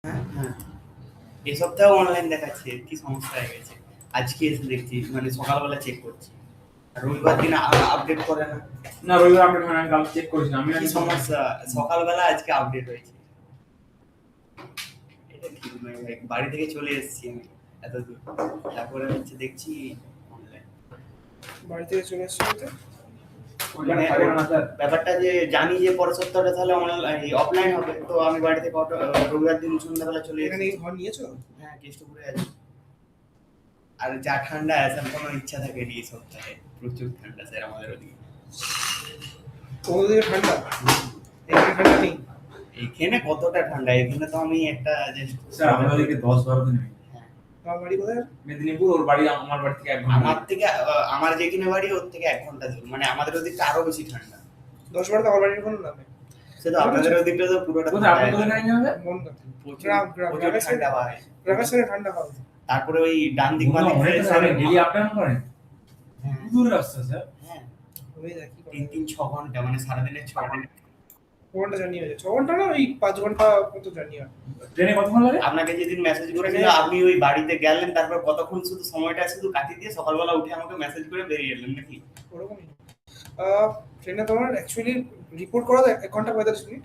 হ্যাঁ, হ্যাঁ। এই সপ্তাহেও অনলাইন দেখাচ্ছে। কি সমস্যা হয়ে গেছে? আজকে এসে দেখছি মানে সকালবেলা চেক করছি। আর রবিবার দিন আপডেট করে না। না রবিবার আপডেট হয় না, কাল চেক করেছিলাম আমি। কি সমস্যা? সকালবেলা আজকে আপডেট হয়েছে। এটা ঠিক নয় ভাই। বাড়ি থেকে চলে এসেছি আমি এত দূর। তারপরে হচ্ছে দেখছি অনলাইন। বাড়ি থেকে চলে এসেছি বলতে? মানে ব্যাপারটা যে জানি যে পরের সপ্তাহটা তাহলে অফলাইন হবে, তো আমি বাড়ি থেকে রবিবার দিন সন্ধ্যাবেলা চলে এখানে এসেছি। ঘর নিয়েছো? হ্যাঁ, কেষ্টপুরে আছি। আর যা ঠান্ডা আসার কোনো ইচ্ছা থাকেনি এই সপ্তাহে। প্রচুর ঠান্ডা স্যার আমাদের ওদিকে। ওদিকে ঠান্ডা? এখানে ঠান্ডা নেই। এখানে কতটা ঠান্ডা? এখানে তো আমি একটা জাস্ট স্যার আমাদের ওদিকে 10-12 দিন হয়। হ্যাঁ। তোমার বাড়ি কোথায়? মেদিনীপুর। ওর বাড়ি আমার বাড়ি থেকে 1 ঘন্টা। আমার থেকে আমার যেখানে বাড়ি ওর থেকে 1 ঘন্টা দূর। মানে আমাদের ওদিকটা আরো বেশি ঠান্ডা। 10 বার তো আমার বাড়ির কোনো নামে। সেটা আপনাদের ওদিকটা তো পুরোটা কোথায় আপনার কোথায় নাই যাবে? মন্দ। প্রচুর গ্রামের ঠান্ডা ভাই। গ্রামের সাইডে ঠান্ডা হবে। তারপরে ওই ডান দিক বাঁ দিক অনেক স্যার ডেইলি আপ ডাউন করেন। হ্যাঁ। দূর রাস্তা স্যার। হ্যাঁ। ওই দেখি 3-6 ঘন্টা মানে সারাদিনে 6 ঘন্টা। 6 ঘন্টা জার্নি হয়ে যায়। 6 ঘন্টা না, ওই 5 ঘন্টা মতো জার্নি হয়। ট্রেনে কতক্ষণ লাগে? আপনাকে যেদিন মেসেজ করেছিল আপনি ওই বাড়িতে গেলেন, তারপর কতক্ষণ শুধু সময়টা শুধু কাটিয়ে দিয়ে সকালবেলা উঠে আমাকে মেসেজ করে বেরিয়ে এলেন নাকি? ওরকমই। ট্রেনে তোমার অ্যাকচুয়ালি রিপোর্ট করা যায় 1 ঘন্টা 45 মিনিট।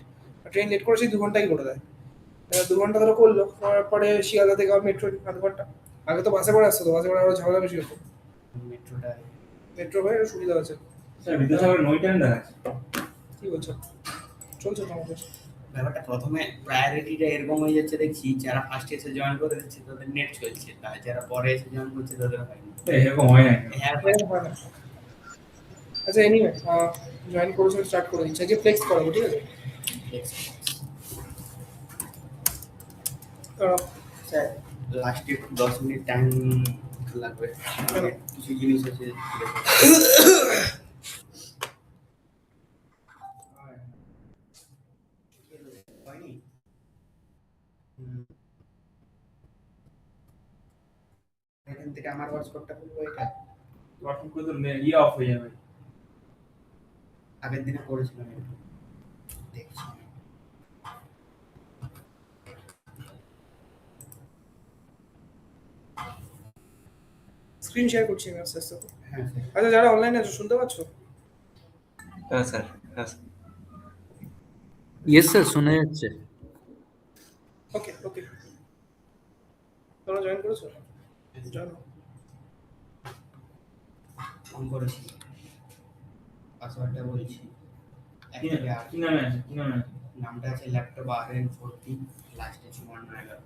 ট্রেন লেট করেছে 2 ঘন্টাই করে দেয়। 2 ঘন্টা ধরে করলো, করার পরে শিয়ালদা থেকে মেট্রো 1/2 ঘন্টা। আগে তো বাসে করে আসতো, তো বাসে করে আরো ঝামেলা বেশি হতো। মেট্রোটা মেট্রো হয়ে সুবিধা আছে। স্যার বিদ্যাসাগর 9 টাইম দেখাচ্ছে। কি বলছো? চলছে তো আমাদের। ব্যাপারটা প্রথমে প্রায়োরিটিটা এরকম হয়ে যাচ্ছে দেখছি, যারা ফার্স্ট এসে জয়েন করে দিচ্ছে তাদের নেট চলছে, আর যারা পরে এসে জয়েন করছে তাদের হয়নি। এরকম হয় না। হ্যাঁ এরকম হয় না। আচ্ছা এনিওয়ে, জয়েন করেছো, স্টার্ট করে দিচ্ছি। আজকে ফ্লেক্স করাবো, ঠিক আছে? স্যার লাস্টে 10 মিনিট টাইম লাগবে। কিছু জিনিস আছে হয়নি। এখান থেকে আমার হটস্পটটা খুলবো, এটা গঠন করে তো অফ হয়ে যাবে। আগের দিনে করেছিলাম একটু দেখছি। স্ক্রিন শেয়ার করছি আমি আস্তে আস্তে। হ্যাঁ স্যার। আচ্ছা যারা অনলাইনে আছো শুনতে পাচ্ছ? হ্যাঁ স্যার, হ্যাঁ স্যার। ইয়েস স্যার, শোনা যাচ্ছে। ওকে ওকে, তোমরা জয়েন করেছো? জানো ফোন করেছি, পাসওয়ার্ডটা বলছি। কি নামে আছে? কি নামে আছে? নামটা আছে ল্যাপটপ RN40, লাস্টে 5411।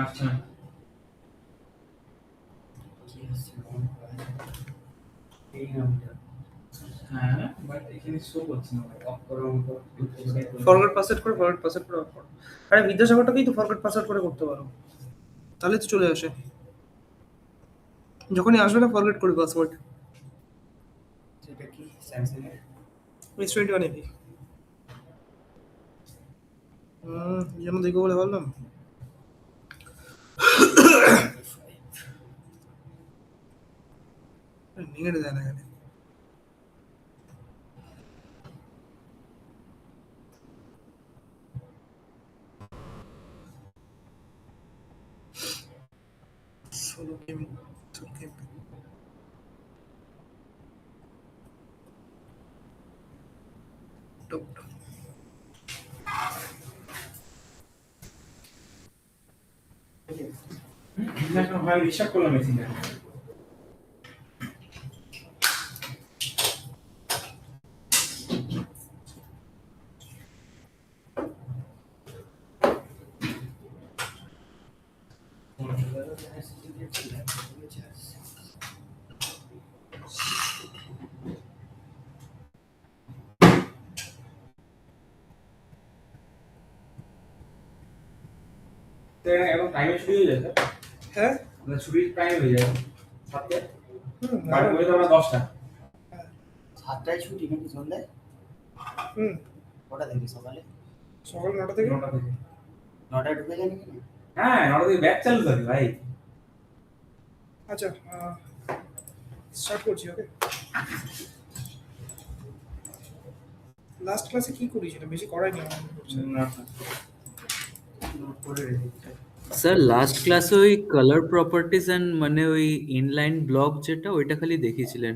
আচ্ছা। কি আছে এই নামটা? হ্যাঁ বাট এখানে শো করছে না। অফ করার মতো ফরগেট পাসওয়ার্ড করে, ফরগেট পাসওয়ার্ড করে অফ করো। আরে বিদ্যাসাগরটাকেই তো ফরগেট পাসওয়ার্ড করে করতে পারো, তাহলে তো চলে আসে। যখনই আসবে না ফরগেট করবে পাসওয়ার্ড। সেটা কি স্যামসাং এর? S21 AP. যেন দেখবো বলে ভাবলাম। মিনিট দেয় না এখানে। Solo gaming, solo gaming. Top. International ভাবে রিসার্চ করলাম মেশিনটা। তো এখন টাইমে ছুটি হয়ে যায় স্যার? হ্যাঁ, মানে ছুটির টাইম হয়ে যায় 7টা। হুম, বাড়ি করে তো আমরা 10টা। 7টায় ছুটি নাকি সন্ধ্যায়? হুম, কটা থেকে সকালে? সকাল 9টা থেকে। 9টা থেকে। 9টায় ঢুকে যান নাকি? হ্যাঁ 9টা থেকে ব্যাচ চালু থাকে ভাই। আচ্ছা, স্টার্ট করছি। ওকে, লাস্ট ক্লাসে কি করি সেটা বেশি করাইনি আমার মনে পড়ছে। নোট করে রেখেছি। স্যার লাস্ট ক্লাসে ওই কালার প্রপার্টিজ এন্ড মানে ওই ইনলাইন ব্লক যেটা ওইটা খালি দেখিয়েছিলেন।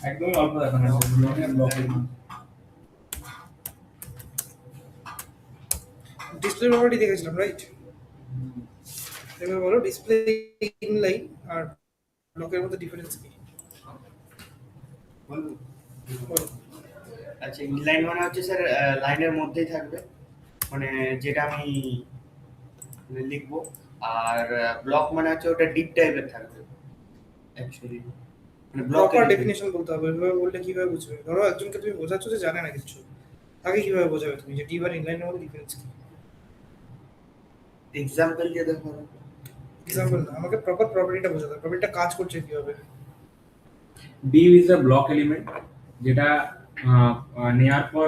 একদমই অল্প দেখানো আছে ব্লকের ব্লকের ডিসপ্লে প্রপার্টি দেখেছিলাম, রাইট? এবার বলো ডিসপ্লে ইনলাইন আর ব্লকের মধ্যে ডিফারেন্স কি? বলবো? বলো। আচ্ছা, ইনলাইন মানে হচ্ছে স্যার লাইনের মধ্যেই থাকবে, মানে যেটা আমি লিখবো। আর ব্লক মানে হচ্ছে ওটা ডিপ টাইপের থাকবে অ্যাকচুয়ালি, মানে প্রপার ব্লকের ডেফিনেশন বলতে হবে। এভাবে বললে কিভাবে বুঝবে? ধরো একজনকে তুমি বোঝাচ্ছ যে জানে না কিছু, তাকে কিভাবে বোঝাবে তুমি যে ডিপ আর ইনলাইনের মধ্যে ডিফারেন্স কি? এক্সাম্পল দিয়ে দেখো। এক্সাম্পল না, আমাকে প্রপার প্রপার্টিটা বোঝাতে হবে, প্রপার্টিটা কাজ করছে কিভাবে। Depp is a block element যেটা নেয়ার পর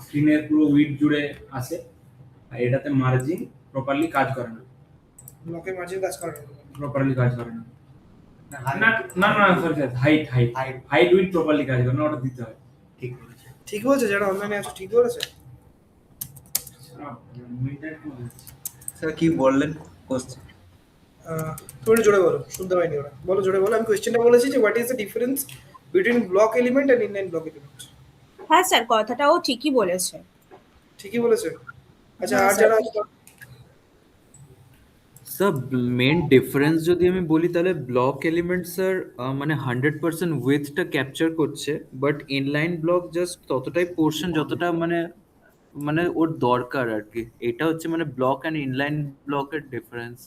স্ক্রিনের পুরো উইডথ জুড়ে আসে, আর এটাতে মার্জিন প্রপারলি কাজ করে না, ব্লকে মার্জিন কাজ করে না। প্রপারলি কাজ করে না। না না না sorry sir, height height Height. Height with properly কাজ করে না, ওটা দিতে হয়। ঠিক বলেছে। ঠিক বলছে, যারা অনলাইনে আছে ঠিক বলেছে। স্যার কি বললেন কোশ্চেন? তুমি একটু জোরে বলো, শুনতে পাইনি ওরা। বলো জোরে বলো। আমি কোয়েশ্চেনটা বলেছি যে what is the difference between block element and inline block element. হ্যাঁ স্যার, কথাটা ও ঠিকই বলেছে। ঠিকই বলেছে। আচ্ছা, হ্যাঁ, আর স্যার। যারা স্যার মেন ডিফারেন্স যদি আমি বলি তাহলে ব্লক এলিমেন্ট স্যার মানে 100% উইথটা ক্যাপচার করছে, বাট ইনলাইন ব্লক জাস্ট ততটাই পোর্শন যতটা মানে মানে ওর দরকার আর কি। এটা হচ্ছে মানে ব্লক অ্যান্ড ইনলাইন ব্লকের ডিফারেন্স।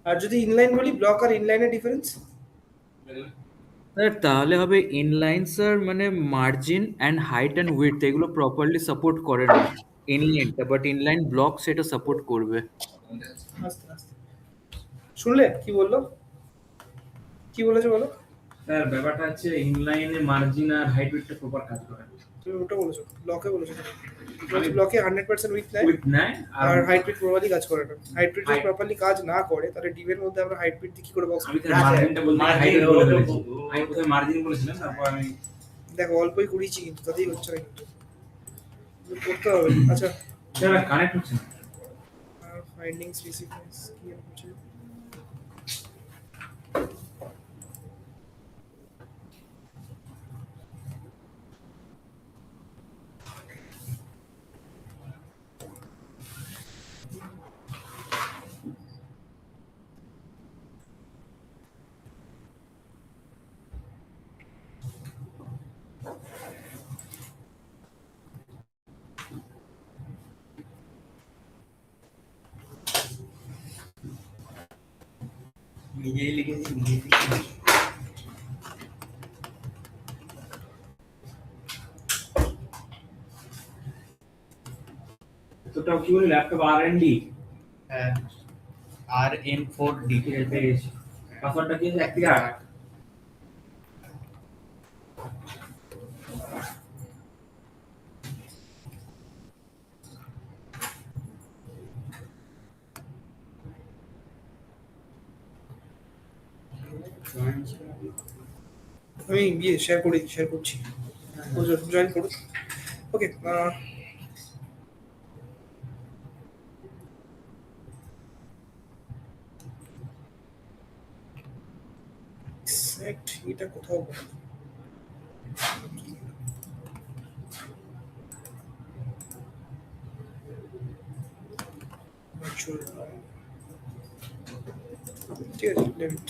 আর যদি ইনলাইন বলি, ব্লক আর ইনলাইনের ডিফারেন্স? স্যার তাহলে হবে ইনলাইন স্যার মানে margin and height and width এগুলো প্রপারলি সাপোর্ট করে না ইনলাইনটা, বাট ইনলাইন ব্লক সেটা সাপোর্ট করবে। আস্তে আস্তে শুনলে কি বললো, কি বলেছে বলো। স্যার ব্যাপারটা হচ্ছে ইনলাইনে মার্জিন আর হাইট উইথটা প্রপার কাজ করে না। তুমি ওটা বলেছো, ব্লকে বলেছো। ব্লকে 100% উইথ নেয় উইথ নেয় আর হাইট উইথ প্রপারলি কাজ করে না। হাইট উইথ যদি Height- প্রপারলি কাজ না করে তাহলে ডিভের মধ্যে আমরা হাইট উইথ কি করে বক্স? আমি তো না, স্যার, মার্জিনটা বলতে margin হাইট ও বলে তো ফেলেছি। আমি প্রথমে মার্জিন বলেছিলাম, তারপর আমি দেখো অল্পই করেছি কিন্তু তাতেই হচ্ছে না, কিন্তু করতে হবে। আচ্ছা, স্যার কানেক্ট হচ্ছে না। ফাইন্ডিং স্পেসিফাইস কি হচ্ছে? নিজেই লিখেছি, নিজেই লিখেছি। তোটা কি বলি ল্যাপটপ আর&ডি হ্যাঁ, RM4D পেয়ে গেছি। পাসওয়ার্ডটা কি আছে? 1 থেকে 8। আমি শেয়ার করছি, জয়েন করুন। ওকে, এক্সাক্ট এটা কোথাও বলো। Virtual, ঠিক আছে, লেমিট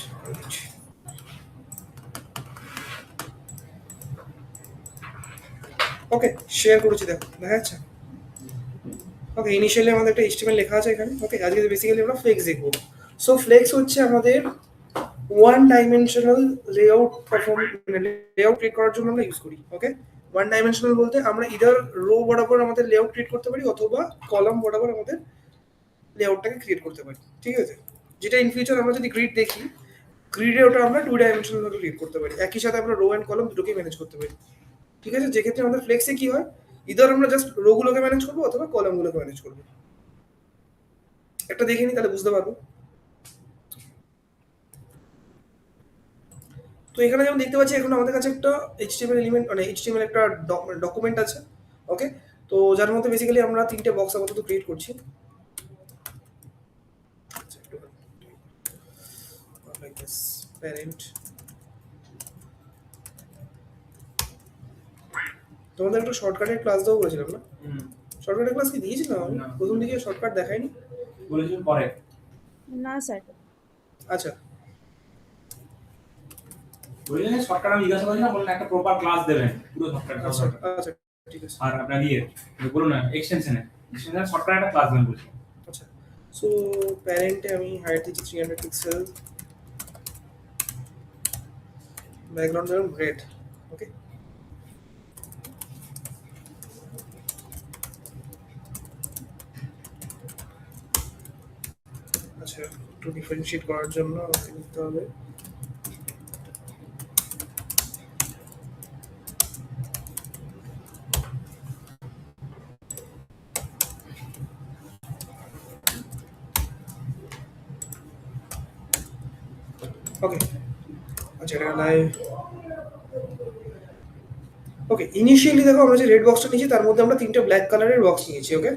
ওকে শেয়ার করেছি, দেখো দেখা যাচ্ছে। ওকে, ইনিশিয়ালি আমাদের একটা HTML লেখা আছে এখানে। ওকে, আজকে বেসিক্যালি আমরা ফ্লেক্স দেখবো। সো ফ্লেক্স হচ্ছে আমাদের ওয়ান ডাইমেনশনাল লেআউট পারফর্ম, মানে লেআউট ক্রিয়েট করার জন্য আমরা ইউজ করি। ওকে, ওয়ান ডাইমেনশনাল বলতে আমরা ইদার রো বরাবর আমাদের লেআউট ক্রিয়েট করতে পারি অথবা কলাম বরাবর আমাদের লেআউটটাকে ক্রিয়েট করতে পারি। ঠিক আছে, যেটা ইন ফিউচার আমরা যদি গ্রিড দেখি, গ্রিডে ওটা আমরা টু ডাইমেনশনাল ক্রিয়েট করতে পারি। একই সাথে আমরা রো অ্যান্ড কলাম দুটোকে ম্যানেজ করতে পারি। ঠিক আছে, যেক্ষেত্রে আমাদের ফ্লেক্সে কি হয়, ইদার আমরা জাস্ট রোগুলোকে ম্যানেজ করবো অথবা কলামগুলোকে ম্যানেজ করবো। একটা দেখে নি, তাহলে বুঝতে পারবো। তো এখানে যেমন দেখতে পাচ্ছি এখন আমাদের কাছে একটা এইচটিএমএল এলিমেন্ট মানে এইচটিএমএল একটা ডকুমেন্ট আছে, ওকে। তো যার মধ্যে বেসিক্যালি আমরা তিনটে বক্স আপাতত ক্রিয়েট করছি। Like this, parent. তোমাদের একটা শর্টকাটের ক্লাস দেবো বলেছিলাম না? শর্টকাটের ক্লাস কি দিয়েছিলাম আমি? না। প্রথম দিকে শর্টকাট দেখাইনি। বলেছেন পরে না স্যার। আচ্ছা, বললেন শর্টকাট আমি জিজ্ঞাসা করেছিলাম, বললেন একটা প্রপার ক্লাস দেবেন পুরো শর্টকাট আচ্ছা, আচ্ছা, ঠিক আছে। আর আপনার বলুন না এক্সটেনশনে শর্টকাট একটা ক্লাস দেবেন বলছি। আচ্ছা, সো প্যারেন্টে আমি হাইট দিচ্ছি 300 পিক্সেল, ব্যাকগ্রাউন্ড ধরুন রেড, ওকে। আচ্ছা, একটু ডিফারেন্সিয়েট করার জন্য আমাকে নিতে হবে ওকে। আচ্ছা, এটা লাইভ, ওকে। ইনিশিয়ালি দেখো আমরা যে রেড বক্সটা নিয়েছি তার মধ্যে আমরা তিনটে ব্ল্যাক কালারের বক্স নিয়েছি, ওকে।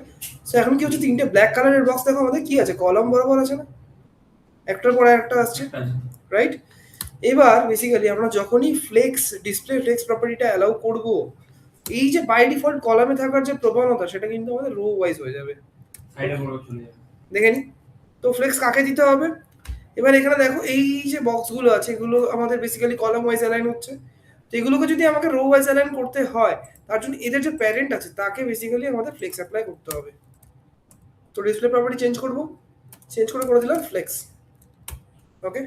সো এখন কি হচ্ছে, তিনটে ব্ল্যাক কালারের বক্স দেখো আমাদের কি আছে, কলাম বরাবর আছে না, একটার পর একটা আসছে, রাইট? এবার বেসিক্যালি আমরা যখনই ফ্লেক্স ডিসপ্লে ফ্লেক্স প্রপার্টিটা অ্যালাউ করব, এই যে বাই ডিফল্ট কলামে থাকার যে প্রবণতা সেটা কিন্তু আমাদের রো ওয়াইজ হয়ে যাবে। সাইডে বড় চলে যাবে। দেখে নি তো ফ্লেক্স কাকে দিতে হবে। এবার এখানে দেখো এই যে বক্সগুলো আছে এগুলো আমাদের বেসিক্যালি কলাম ওয়াইজ অ্যালাইন হচ্ছে। তো এগুলোকে যদি আমাকে রো ওয়াইজ অ্যালাইন করতে হয় তার জন্য এদের যে প্যারেন্ট আছে তাকে বেসিক্যালি আমাদের ফ্লেক্স অ্যাপ্লাই করতে হবে। তো ডিসপ্লে প্রপার্টি চেঞ্জ করে দিলাম ফ্লেক্স, ওকে।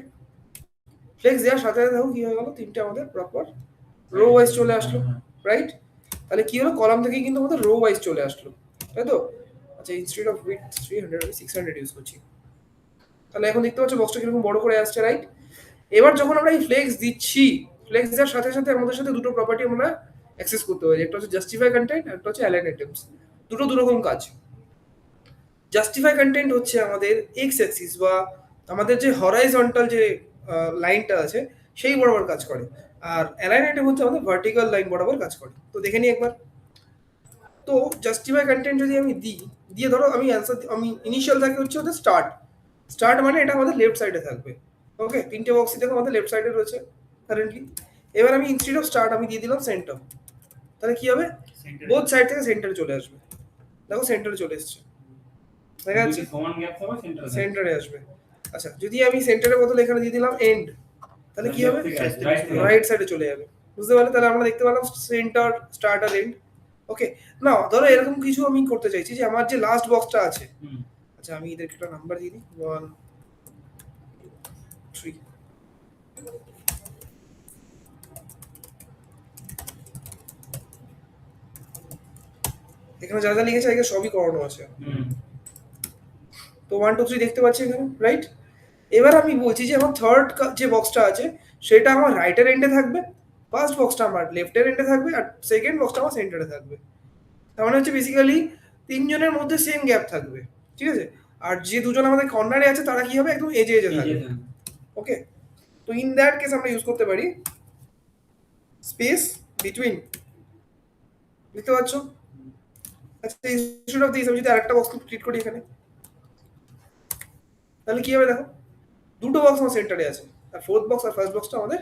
ফ্লেক্স দেওয়ার সাথে সাথে দেখো কি হয়ে গেল, তিনটে আমাদের প্রপার রো ওয়াইজ চলে আসলো, রাইট? তাহলে কি হলো, কলাম থেকে কিন্তু আমাদের রো ওয়াইজ চলে আসলো, তাই তো? আচ্ছা, ইনস্টেড অফ উইথ 300 আমি 600 ইউজ করছি। তাহলে এখন দেখতে পাচ্ছ বক্সটা কিরকম বড় করে আসছে, রাইট? এবার যখন আমরা এই ফ্লেক্স দিচ্ছি, ফ্লেক্স দেওয়ার সাথে সাথে আমাদের সাথে দুটো প্রপার্টি আমরা অ্যাক্সেস করতে পারি, একটা হচ্ছে জাস্টিফাই কন্টেন্ট, একটা হচ্ছে অ্যালাইন আইটেমস। দুটো দুরকম কাজ। জাস্টিফাই কন্টেন্ট হচ্ছে আমাদের এক্স অ্যাক্সিস বা আমাদের যে হরাইজন্টাল যে লাইনটা আছে সেই বরাবর কাজ করে, আর অ্যালাইন আইটেম হচ্ছে আমাদের ভার্টিক্যাল লাইন বরাবর কাজ করে। তো দেখে নিই একবার। তো জাস্টিফাই কন্টেন্ট যদি আমি দিই, দিয়ে ধরো আমি অ্যান্সার, আমি ইনিশিয়াল থাকে হচ্ছে ওদের স্টার্ট মানে এটা আমাদের লেফট সাইডে থাকবে, ওকে। তিনটে বক্সই দেখো আমাদের লেফট সাইডে রয়েছে কারেন্টলি। এবার আমি ইনস্টেড অফ স্টার্ট আমি দিয়ে দিলাম সেন্টার, তাহলে কি হবে, বোথ সাইড থেকে সেন্টারে চলে আসবে। দেখো সেন্টারে চলে এসছে, দেখা যাচ্ছে সমান গ্যাপ হবে সেন্টারে সেন্টারে আসবে। আচ্ছা, যদি আমি সেন্টারের বদলে এখানে দিয়ে দিলাম এন্ড, তাহলে কি হবে, রাইট সাইডে চলে যাবে। বুঝতে পারলে? তাহলে আমরা দেখতে পেলাম সেন্টার, স্টার্ট আর এন্ড, ওকে। না ধরো এরকম কিছু আমি করতে চাইছি যে আমার যে লাস্ট বক্সটা আছে, আচ্ছা আমি এদেরকে একটা নাম্বার দিয়ে দিই 1 3। এখানে যা যা লিখেছে আগে সবই করানো আছে। তো 1 2 3 দেখতে পাচ্ছি এখানে, রাইট? এবার আমি বলছি যে আমার থার্ড যে বক্সটা আছে সেটা আমার রাইটের এন্ডে থাকবে, ফার্স্ট বক্সটা আমার লেফটের এন্ডে থাকবে, আর সেকেন্ড বক্সটা আমার সেন্টারে থাকবে। তার মানে হচ্ছে বেসিক্যালি তিনজনের মধ্যে সেম গ্যাপ থাকবে, ঠিক আছে? আর যে দুজন আমাদের কর্নারে আছে তারা কি হবে, একদম এজে থাকবে, ওকে। তো ইন দ্যাট কেস আমরা ইউজ করতে পারি স্পেস বিটুইন, দেখতে পাচ্ছ? আচ্ছা, ইনস্টেড অফ দিস আমি যদি আরেকটা বক্স ক্লিক করি এখানে, তাহলে কি হবে দেখো, দুটো বক্স আমার সেন্টারে আছে, আর ফোর্থ বক্স আর ফার্স্ট বক্সটা আমাদের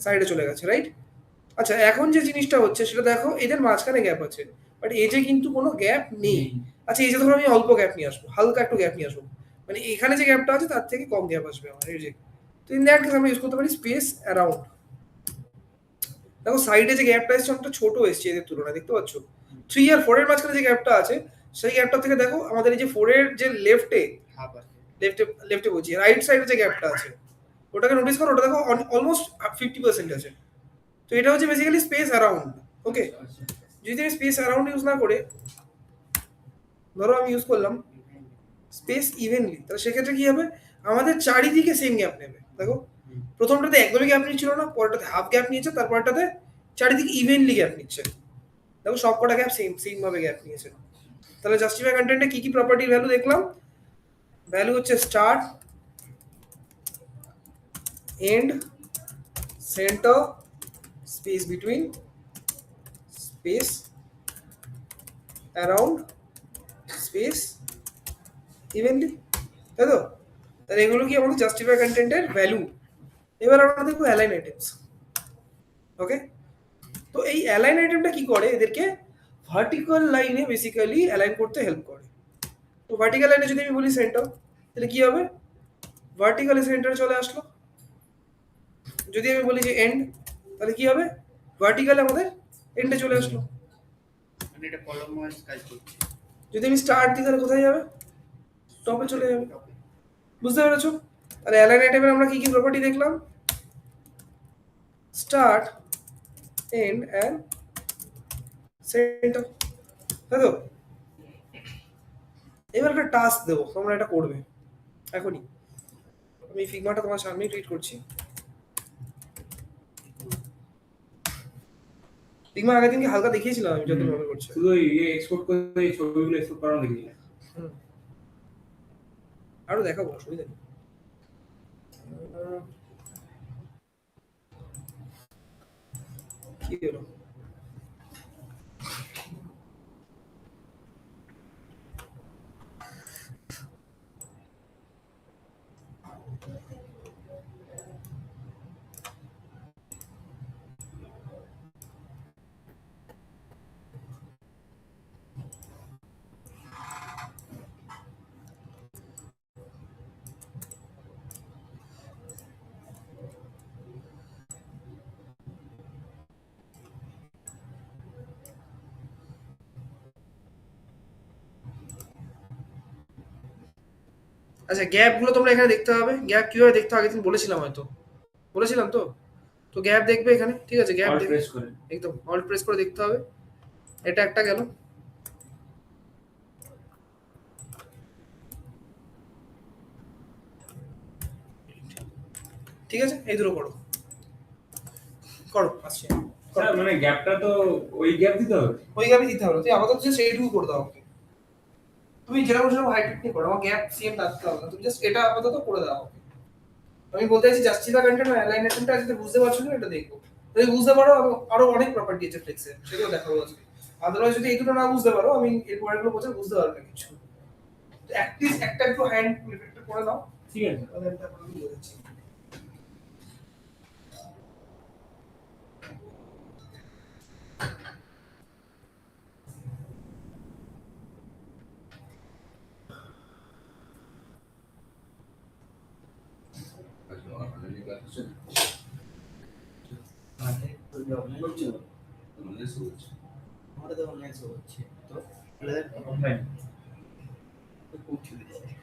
সাইডে চলে গেছে, রাইট? আচ্ছা, এখন যে জিনিসটা হচ্ছে সেটা দেখো, এদের মাঝখানে গ্যাপ আছে, বাট এজে কিন্তু কোনো গ্যাপ নেই। আচ্ছা, এই যে ধরো আমি অল্প গ্যাপ নিয়ে আসবো, হালকা একটু গ্যাপ নিয়ে আসবো, মানে এখানে যে গ্যাপটা আছে তার থেকে কম গ্যাপ আসবে আমার এজে। তো ইন দ্যাট কেস আমরা ইউজ করতে পারি স্পেস অ্যারাউন্ড। দেখো সাইডে যে গ্যাপটা এসছে অনেকটা ছোট এসছে এদের তুলনায়, দেখতে পাচ্ছ? 3 আর 4 এর মাঝখানে যে গ্যাপটা আছে সেই গ্যাপটা থেকে দেখো আমাদের এই যে 4 এর যে লেফটে বলছি রাইট সাইডে যে গ্যাপটা আছে ওটাকে নোটিস করো, ওটা দেখো অলমোস্ট 50% আছে। তো এটা হচ্ছে বেসিক্যালি স্পেস অ্যারাউন্ড, ওকে। যদি আমি স্পেস অ্যারাউন্ড ইউজ না করে ধরো আমি ইউজ করলাম স্পেস ইভেনলি, তাহলে সেক্ষেত্রে কি হবে, আমাদের চারিদিকে সেম গ্যাপ নেবে। দেখো প্রথমটাতে একদমই গ্যাপ নিচ্ছিল না, পরেরটাতে হাফ গ্যাপ নিয়েছে, তারপরটাতে চারিদিকে ইভেনলি গ্যাপ নিচ্ছে। দেখো সব কটা গ্যাপ সেম ভাবে গ্যাপ নিয়েছে। তাহলে জাস্টিফাই কন্টেন্টে কি কি প্রপার্টির ভ্যালু দেখলাম, ভ্যালু হচ্ছে start, end, center space between space around space evenly, তাই তো? তাহলে এগুলো কি আমাদের জাস্টিফাই কন্টেন্টের ভ্যালু। এবার আমরা দেখবো অ্যালাইন আইটেমস। ওকে, তো এই অ্যালাইন আইটেমটা কি করে, এদেরকে ভার্টিক্যাল লাইনে বেসিক্যালি অ্যালাইন করতে হেল্প করে। তো ভার্টিক্যাল লাইনে যদি আমি বলি সেন্টার, তাহলে কি হবে, ভার্টিক্যালি সেন্টারে চলে আসলো। যদি আমি বলি যে এন্ড, তাহলে কি হবে, ভার্টিক্যালে আমাদের এন্ডে চলে আসলো। মানে এটা কলম ওয়াইজ কাজ করছে। যদি আমি স্টার্ট দিই তাহলে কোথায় যাবে, টপে চলে যাবে। বুঝতে পেরেছো? তাহলে অ্যালাইন আইটেমের আমরা কি কি প্রপার্টি দেখলাম, স্টার্ট, এন্ড অ্যান্ড সেন্টার, তাই তো? এবার একটা টাস্ক দেবো, তোমরা এটা করবে এখনই। আমি ফিগমাটা তোমার সামনেই ট্রিট করছি। ফিগমা আগের দিনকে হালকা দেখিয়েছিলাম আমি, যত মনে করছি। শুধু ইয়ে এক্সপোর্ট করে এই ছবিগুলো এক্সপোর্ট করানো দেখি। আরো দেখাবো, অসুবিধা নেই। কি হলো, আচ্ছা গ্যাপ গুলো তোমরা এখানে দেখতে হবে। গ্যাপ কিভাবে দেখতে হবে আগের দিন বলেছিলাম, হয়তো বলেছিলাম তো। তো গ্যাপ দেখবে এখানে, ঠিক আছে? গ্যাপ অল দেখবে প্রেস করে একদম অল্ট প্রেস করে দেখতে হবে। এটা একটা গেল। ঠিক আছে, এই দুটো করো, করো আসছে। স্যার মানে গ্যাপটা তো ওই গ্যাপ দিতে হবে। ওই গ্যাপই দিতে হবে, তুই আপাতত জাস্ট এইটুকু করে দাও ওকে। তুমি যেরকম সেরকম হাইট নিয়ে করো, আমার গ্যাপ সেম রাখতে হবে না, তুমি জাস্ট এটা আপাতত করে দাও ওকে। আমি বলতে চাইছি জাস্টিফাই কন্টেন্ট আর অ্যালাইন আইটেমটা যদি বুঝতে পারছো না, এটা দেখো। যদি বুঝতে পারো, আরো অনেক প্রপার্টি আছে ফ্লেক্সের, সেগুলো দেখাবো আজকে। আদারওয়াইজ যদি এই দুটো না বুঝতে পারো, আমি এর পরেরগুলো বোঝা বুঝতে পারবে না কিছু। তো অ্যাটলিস্ট একটা একটু হ্যান্ড রিফ্লেক্ট করে দাও, ঠিক আছে তাহলে এটা আমি বুঝে যাচ্ছি। আমাদের তো অনলাইন শো হচ্ছে, তো অনলাইন পৌঁছে দিয়েছে।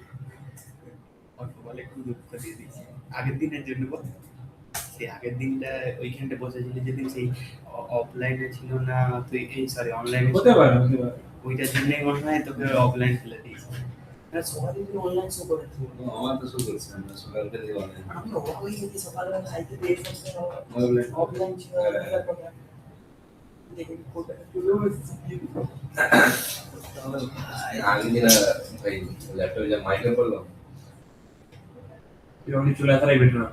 অল্প বলে একটু দুঃখ দিয়ে দিয়েছে আগের দিনের জন্য। সেই আগের দিনটা ওইখানটা বসেছিলি যেদিন, সেই অফলাইনে ছিল না তুই, এই সরি অনলাইনে হতে পারে হতে পারে। ওইটার জন্যই মনে হয় তোকে অফলাইন ফেলে দিয়েছে। না সবাই কিন্তু অনলাইন শো করে। আমার তো শুরু করছে আমরা সকালটা দিয়ে অনলাইন আমি অবাক হয়ে গেছি সকালবেলা খাইতে দিয়ে অনলাইন অফলাইন ছিল। দেখে কোটা আগে দিন ভাই ল্যাপটপে যা মাইক্রো করলাম এরকম চলে আসারাই বেটার না।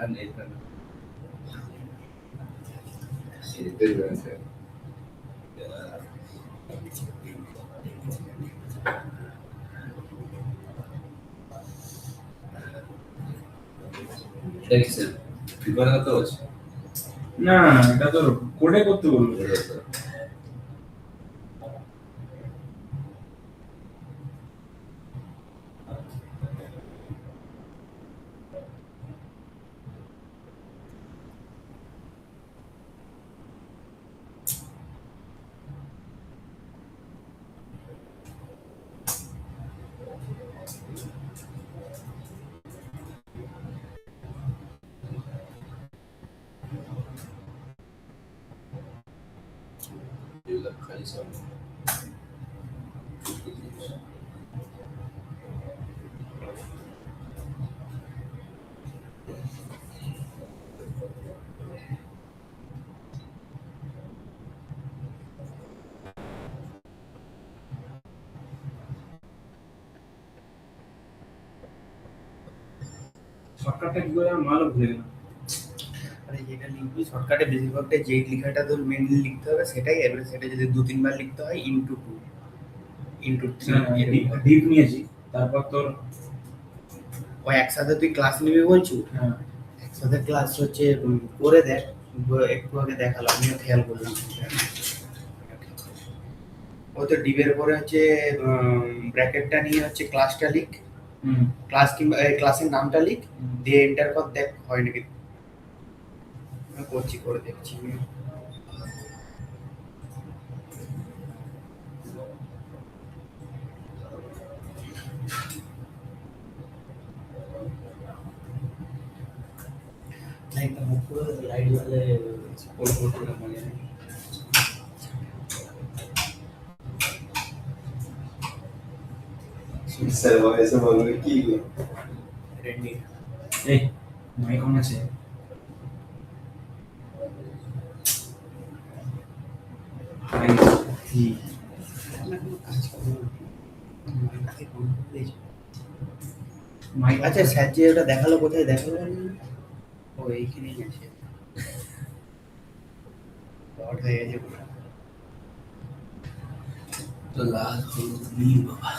আর নেট না এটাই রয়েছে দেখছেন বিপদ তো আছে না এটা তো কোডে করতে বলবো। খালি সব শর্টকাটটা কি করে মালও ভুলে গেলাম। মানে যেটা লিখবি শর্টকাটে বেশিরভাগটা যেই লেখাটা তোর মেনলি লিখতে হবে সেটাই, এবারে সেটা যদি 2-3 বার লিখতে হয় ইনটু 2 ইনটু 3 এরকম। ডিপ নিয়েছি, তারপর তোর ওই একসাথে তুই ক্লাস নিবি বলছি, হ্যাঁ, একসাথে ক্লাস হচ্ছে করে দেখ, একটু আগে দেখালো আমিও খেয়াল করলাম। ও তো ডিবের পরে হচ্ছে ব্র্যাকেটটা নিয়ে হচ্ছে ক্লাসটা লিখ, হুম, ক্লাস কিংবা ক্লাসের নামটা লিখ, দিয়ে এন্টার কর, দেখ হয় নাকি। আমি করছি, করে দেখছি। नहीं तो मुझको लाइट वाले स्पोर्ट फोटो का मजा नहीं। স্যার এসে বলবে কি रेडी এই মাইক অন আছে। কি মাইক আচ্ছা স্যার যে ওটা দেখালো কোথায় দেখালো ও এইখানেই আছে লট হয়ে গেছে পুরো তো লাল হলুদ নীল বাবা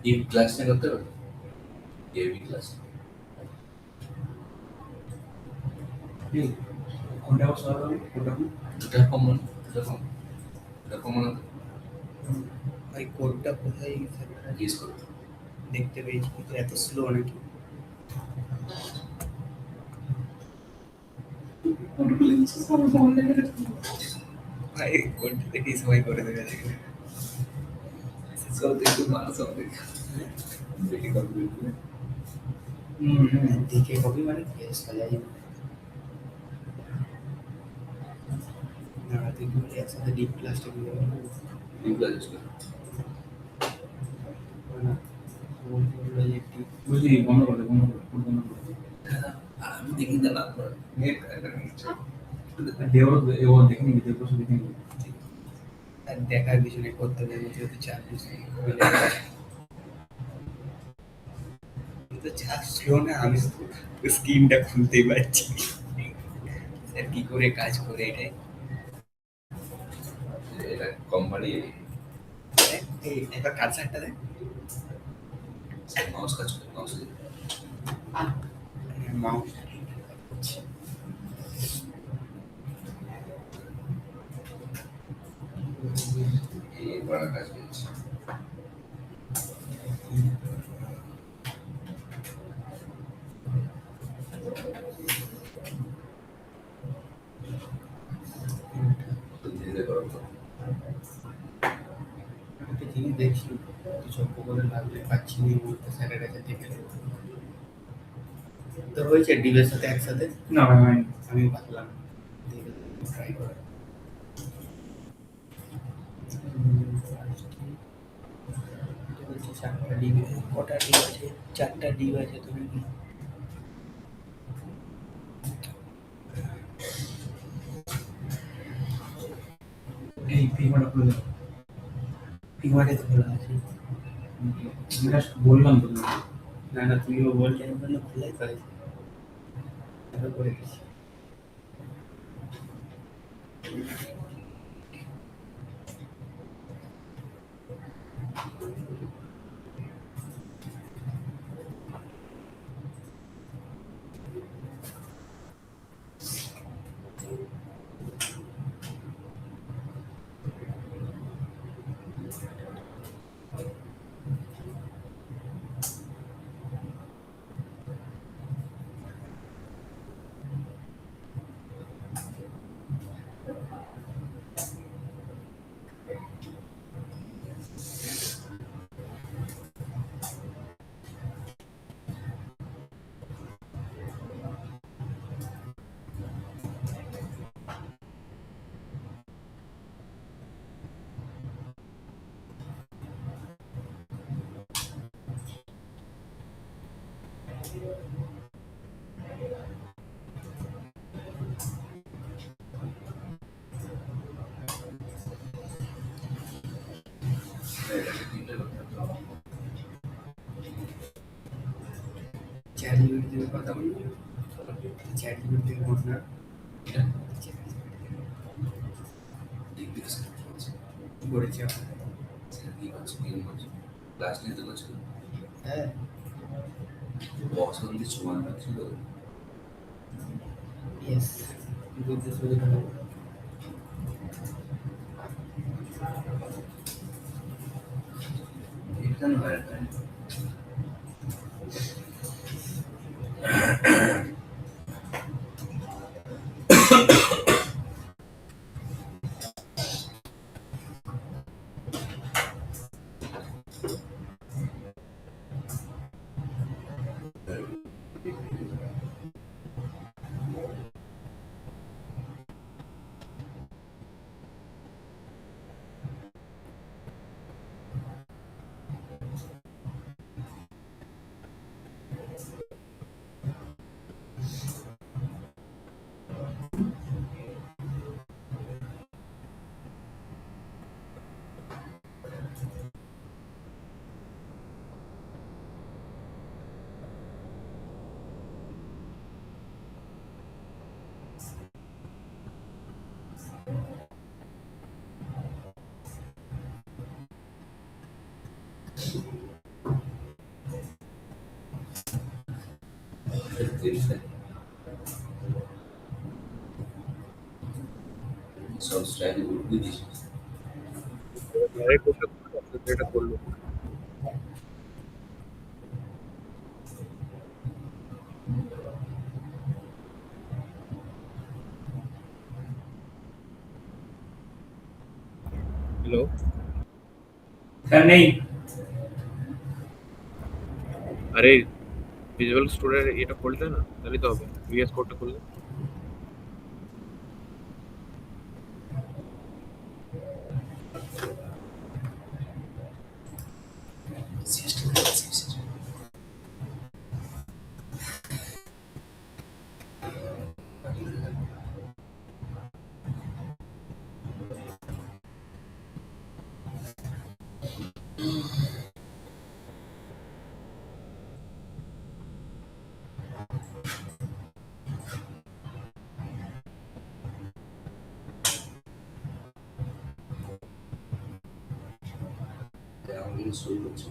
ডিপ ক্লাসটা করতে হবে, ডিএবি ক্লাস এই কোনটা বসা হবে কোনটা দুটা কমন, দুটা কমন ভাই কোডটা কোথায় স্যার ইউজ করতে দেখতে পেয়েছি কিন্তু এত স্লো নাকি ভাই কোডটা দেখি সবাই করে দেবে সব একটু মানুষ আমাদের দেখে কমপ্লিট করে দেখে কবি মানে কি সাজাই না তুই কি বলি একসাথে ডিপ ক্লাসটা কি ডিপ ক্লাস ইউজ করে না বলতে যে ডিপ বুঝলি, বন্ধ করে বন্ধ করে বন্ধ করে আমি দেখি না না নেট দেওর ও দেখে নিবি, দেব বসে দেখে নিবি। আর দেখার কিছু নেই করতে হবে যেহেতু চার্জ তো চার্জ ছিল না আমি স্ক্রিনটা খুলতেই পারছি স্যার কি করে কাজ করে এটাই এটা কোম্পানি এই এবার কার্সারটা দেখ মাউস কাজ করে, মাউস মাউস এই বড় কাজ করছে। তো ধীরে করো একটা জিনিস দেখছি চক্র করে লাগলে পাচ্ছি না বলতে স্যারের কাছে দেখে নেবো। তোর হয়েছে ডিবের সাথে একসাথে না ভাই ভাই আমি পাতলাম ট্রাই করে চারটা ডিব কটা ডিব আছে 4টা ডিব আছে তুমি কি এই ফিমাটা খুলে দাও। ফিমারে তো খোলা আছে আমি just বললাম তো না না তুমিও বললে আমি বললাম খোলাই তো আছে তারপর করে দিচ্ছি এটাকে তিনটে করতে হবে। চ্যাট জিপিটি থেকে কথা বলবি, চ্যাট জিপিটি থেকে বলনা, ডিগ্রি স্ক্রিপ্ট করছে। করেছি আমরা। সেটা কি করছে? কি করছে? ক্লাস নিতে করছে। হ্যাঁ, বসন্তি সমান ছিল। ইয়েস, বুঝতে সুবিধা হবে। এটা নয় এটা। সব স্টাইল উঠবে দিছে। এটা করলো। হ্যালো, স্যার নেই। আরে ভিজুয়াল স্টুডিওর এটা খুলতে না, তাহলে তো হবে। ভিএস কোডটা খুললে আমি শুরু করছি।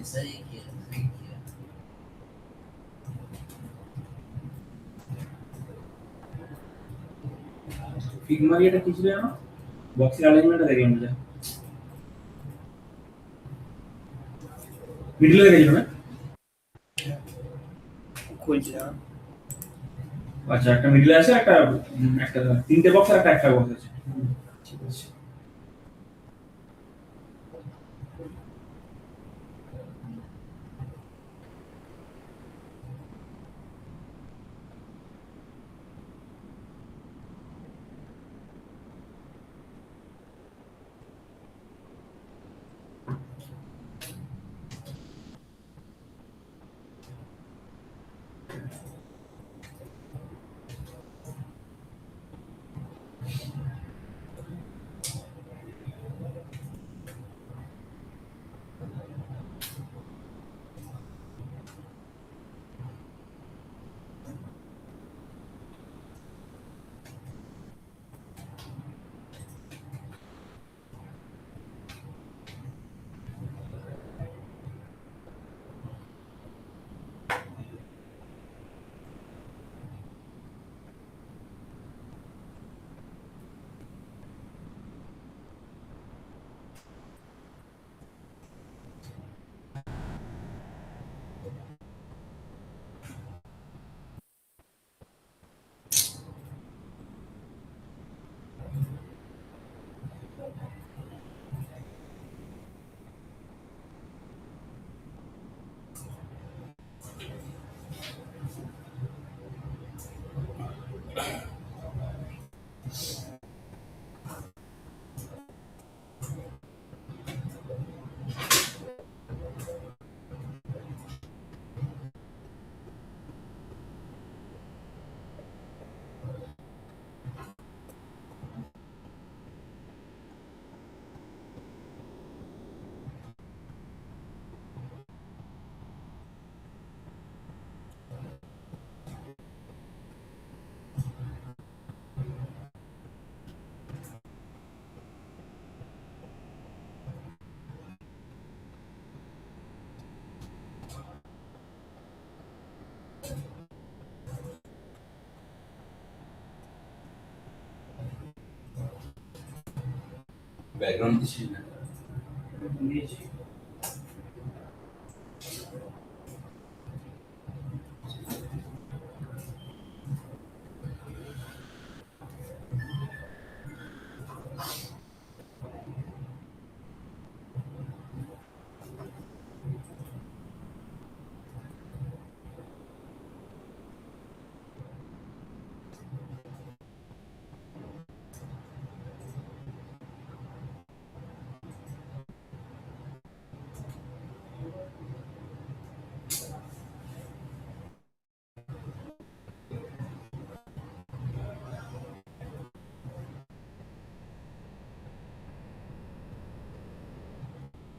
ऐसा ही किया, सही किया। ফিগমারি এটা কি ছিল জানো? বক্সের অ্যালাইনমেন্টটা দেখলাম যা মিডলে গেছিল না? খুলছি না। আচ্ছা, একটা মিডলে আছে, একটা একটা তিনটে বক্স আর একটা বক্স আছে। ঠিক আছে। ব্যাকগ্রাউন্ড দিচ্ছিস না?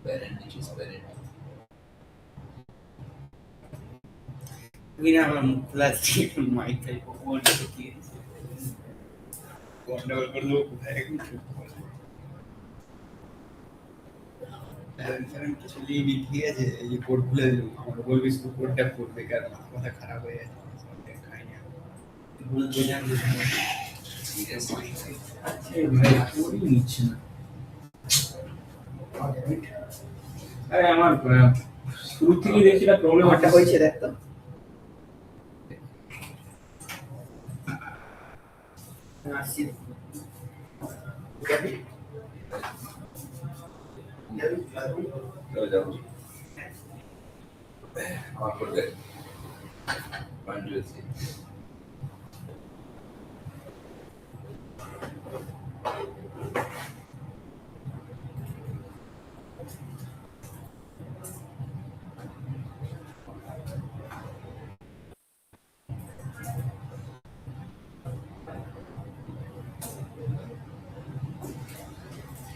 প্যারেন্ট দিচ্ছিস প্যারেন্ট। তুই না আমার মুখ খোলা আছে মাইক খাই কোনটা কি গন্ডগোল করলো কোথায় এখন চুপ করে কিছু লিখি ঠিক আছে এই যে কোড ভুলে দিলাম আমাকে বলবি শুধু কোডটা পড়বে কারণ আমার কথা খারাপ হয়ে যাচ্ছে খাই না ভুল বোঝান এই ভাই কোডই নিচ্ছে না। আরে আমার শুরু থেকে দেখছি এটা প্রবলেম আমারটা হয়েছে দেখ তো আসছি যাবি যাও যাও আমার করবে কন্টিনিউয়াসলি।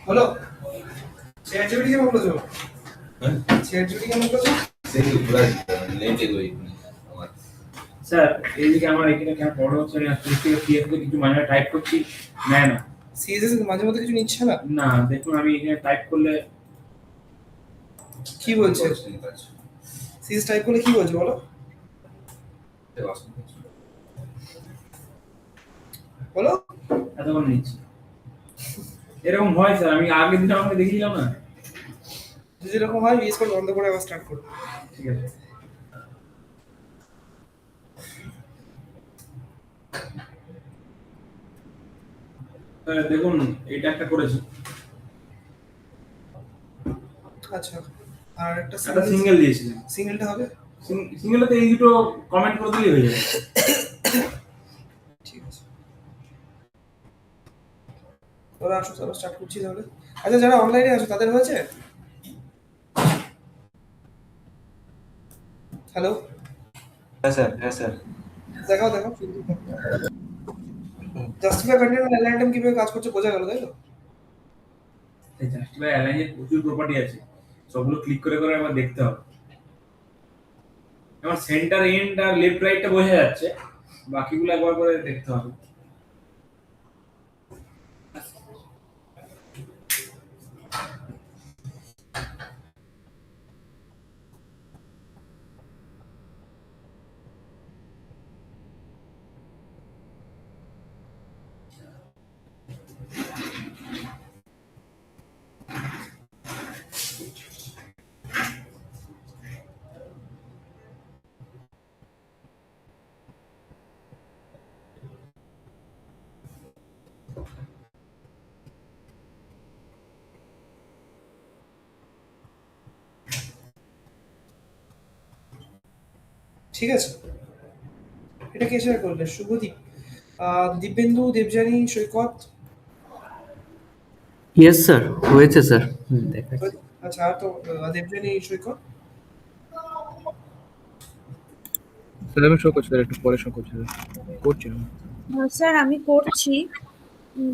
হলো চ্যাট জিপিটি কেমন করেছো? হ্যাঁ চ্যাট জিপিটি কেমন করেছো? সেই পুরো নেটে গই আমার স্যার এইদিকে আমার এখানে কেন বড় হচ্ছে না তুই থেকে পিএফ তে কিছু মানে টাইপ করছি নেয় না। সিএসএস মাঝে মধ্যে কিছু নিচ্ছে না? না দেখুন আমি এখানে টাইপ করলে কি বলছে? সিএস টাইপ করলে কি বলছে বলো? বলো এতক্ষণ নিচ্ছি এরকম হয় স্যার আমি আগের দিন আমাকে দেখিয়েছিলাম না। যদি এরকম হয় ভিএস কোড বন্ধ করে আবার স্টার্ট করো। ঠিক আছে দেখুন এটা একটা করেছি আচ্ছা আর একটা একটা সিঙ্গেল দিয়েছিলাম সিঙ্গেলটা হবে? সিঙ্গেলতে এই দুটো কমেন্ট করে দিলেই হয়ে যাবে। ঠিক আছে তোরা আসো চলো স্টার্ট করছি তাহলে। আচ্ছা যারা অনলাইনে আছো তাদের হয়েছে? হ্যালো হ্যাঁ স্যার দেখাও দেখাও জাস্টিফাই কন্টেন্ট অ্যালাইন আইটেম কিভাবে কাজ করছে বোঝা গেল তাই তো? এই জাস্টিফাই অ্যালাইনের প্রচুর প্রপার্টি আছে সবগুলো ক্লিক করে করে আবার দেখতে হবে। আমার সেন্টার এন্ড আর লেফট রাইটটা বোঝা যাচ্ছে বাকিগুলো একবার করে দেখতে হবে। ঠিক আছে এটা কে শেয়ার করলে? শুভদীপ, দিব্যেন্দু, দেবযানী, সৈকত। ইয়েস স্যার হয়েছে স্যার দেখাচ্ছি। আচ্ছা আর তো দেবযানী, সৈকত। স্যার আমি শো করছি স্যার একটু পরে শো করছি স্যার করছি আমি। স্যার আমি করছি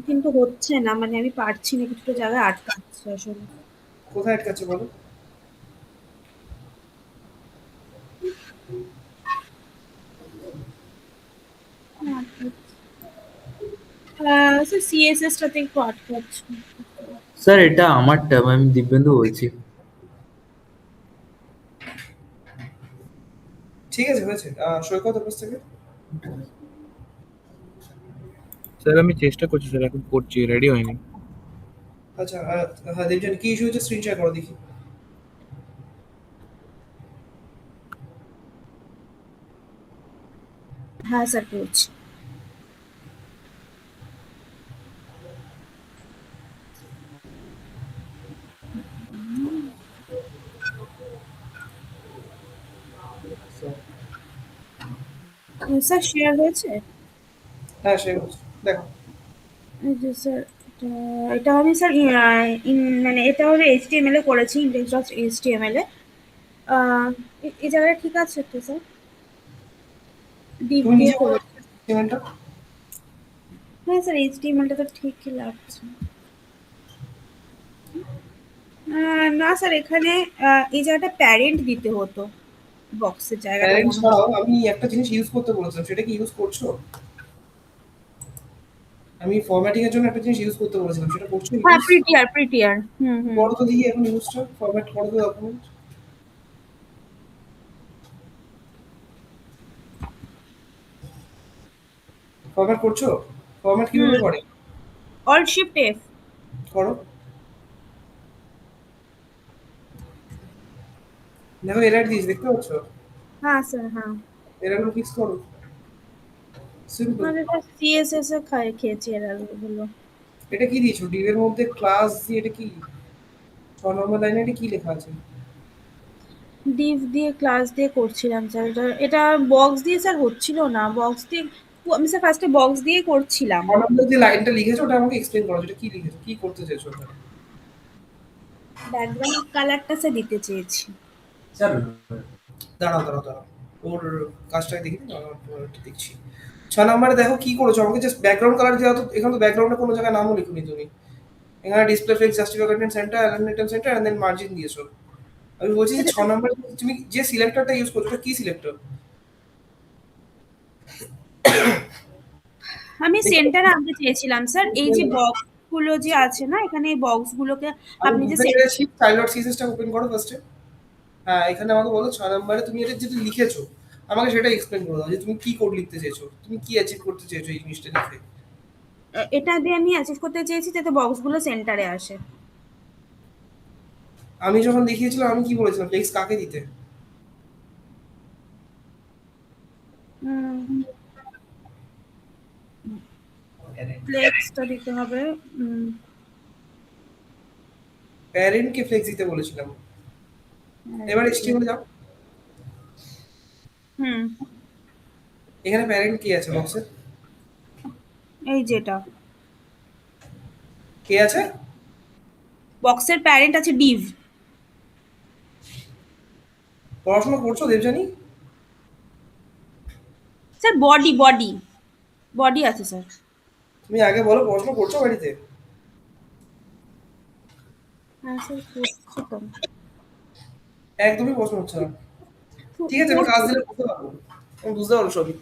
কিন্তু হচ্ছে না, মানে আমি পারছি না, কিছুটা জায়গায় আটকাচ্ছে আসলে। কোথায় আটকাচ্ছে বলো? স্যার সিএসএস টাতে একটু আটকাচ্ছে। স্যার এটা আমারটা, আমি দিব্যেন্দু বলছি। ঠিক আছে হয়েছে। সৈকত অফিস থেকে। স্যার আমি চেষ্টা করছি স্যার এখন করছি রেডি হয়নি। আচ্ছা হ্যাঁ দেবজানি কি ইস্যু হচ্ছে স্ক্রিন শেয়ার করো দেখি। হ্যাঁ স্যার করছি। স্যার শেয়ার হয়েছে? হ্যাঁ সে হচ্ছে দেখো। এই যে স্যার এটা আমি স্যার মানে এটা হলো এইচটিএমএল এ করেছি, ইন্ডেক্স ডট এইচটিএমএল এ। এই জায়গাটা ঠিক আছে তো স্যার? ডিপ তুমি দিয়ে নিজে বলো করেছি। পেমেন্টটা। হ্যাঁ স্যার এইচটিএমএলটা তো ঠিকই লাগছে। না স্যার এখানে এই জায়গাটা প্যারেন্ট দিতে হতো, বক্সের জায়গাটা প্যারেন্ট মনে ছাড়াও হচ্ছে। আমি একটা জিনিস ইউজ করতে বলেছিলাম, সেটা কি ইউজ করছো? আমি ফরম্যাটিং এর জন্য একটা জিনিস ইউজ করতে বলেছিলাম, সেটা করছো হ্যাঁ ইউজ? প্রিটিয়ার প্রিটিয়ার, হুম হুম। করো তো দেখি এখন ইউজটা, ফরম্যাট করো তো ডকুমেন্ট। ফরম্যাট করছো? ফরম্যাট কিভাবে করে? All shift F. করো। দেখো এরর দিয়েছি দেখতে পাচ্ছ? হ্যাঁ স্যার হ্যাঁ। এররগুলো ফিক্স করো। সিম্পল। মানে সিএসএস এ খেয়েছি এরা গুলো। এটা কি দিয়েছো ডিভ এর মধ্যে ক্লাস দিয়ে? এটা কি 6 নম্বর লাইনে এটা কি লেখা আছে? ডিভ দিয়ে ক্লাস দিয়ে করছিলাম স্যার, এটা বক্স দিয়ে স্যার হচ্ছিল না, বক্স দিয়ে আমি স্যার ফার্স্টে বক্স দিয়ে করছিলাম। 6 নম্বর যে লাইনটা লিখেছো ওটা আমাকে এক্সপ্লেন করো, যেটা কি লিখেছো, কি করতে চাইছো ওখানে? ব্যাকগ্রাউন্ড কালারটা স্যার দিতে চেয়েছি। স্যার দাঁড়াও দাঁড়াও দাঁড়াও, ওর কাজটাকে দেখি একটু দেখছি। 6 নম্বরে দেখো কি করেছো, আমাকে জাস্ট ব্যাকগ্রাউন্ড কালার দেওয়া, তো এখানে তো ব্যাকগ্রাউন্ডে কোনো জায়গায় নামও লিখুনি তুমি। এখানে display flex justify content center alignment center and then margin দিয়েছো। আমি বলছি যে 6 নম্বরে তুমি যে সিলেক্টরটা ইউজ করছো ওটা কি সিলেক্টর? আমি সেন্টারে আনতে চেয়েছিলাম স্যার, এই যে বক্স গুলো যে আছে না এখানে, এই বক্স গুলোকে আমি আপনি যে বুঝতে পেরেছি, চাইল্ড ডট সিএসএসটা ওপেন করো ফার্স্টে। হ্যাঁ এখানে আমাকে বলো 6 নম্বরে তুমি এটা যেটা লিখেছো আমাকে সেটা এক্সপ্লেন করে দাও, যে তুমি কি কোড লিখতে চেয়েছো, তুমি কি অ্যাচিভ করতে চেয়েছো এই জিনিসটা লিখে। এটা দিয়ে আমি অ্যাচিভ করতে চেয়েছি যাতে বক্স গুলো সেন্টারে আসে। আমি যখন দেখিয়েছিলাম আমি কি বলেছিলাম, ফ্লেক্স কাকে দিতে? ফ্লেক্সটা দিতে হবে। প্যারেন্টকে ফ্লেক্স দিতে বলেছিলাম। এবার এইচটিএমএল যাও। হুম এখানে প্যারেন্ট কে আছে বক্সে? এই যেটা কে আছে? বক্সের প্যারেন্ট আছে ডিভ। পড়াশোনা করছো Debjani? Sir body body body আছে স্যার। তুমি আগে বলো পড়াশোনা করছো বাড়িতে? হ্যাঁ স্যার করছি তো। একদমই পড়াশোনা হচ্ছে না। ঠিক আছে আমি কাজ দিলে বুঝতে পারবো, আমি বুঝতে পারবো সবই।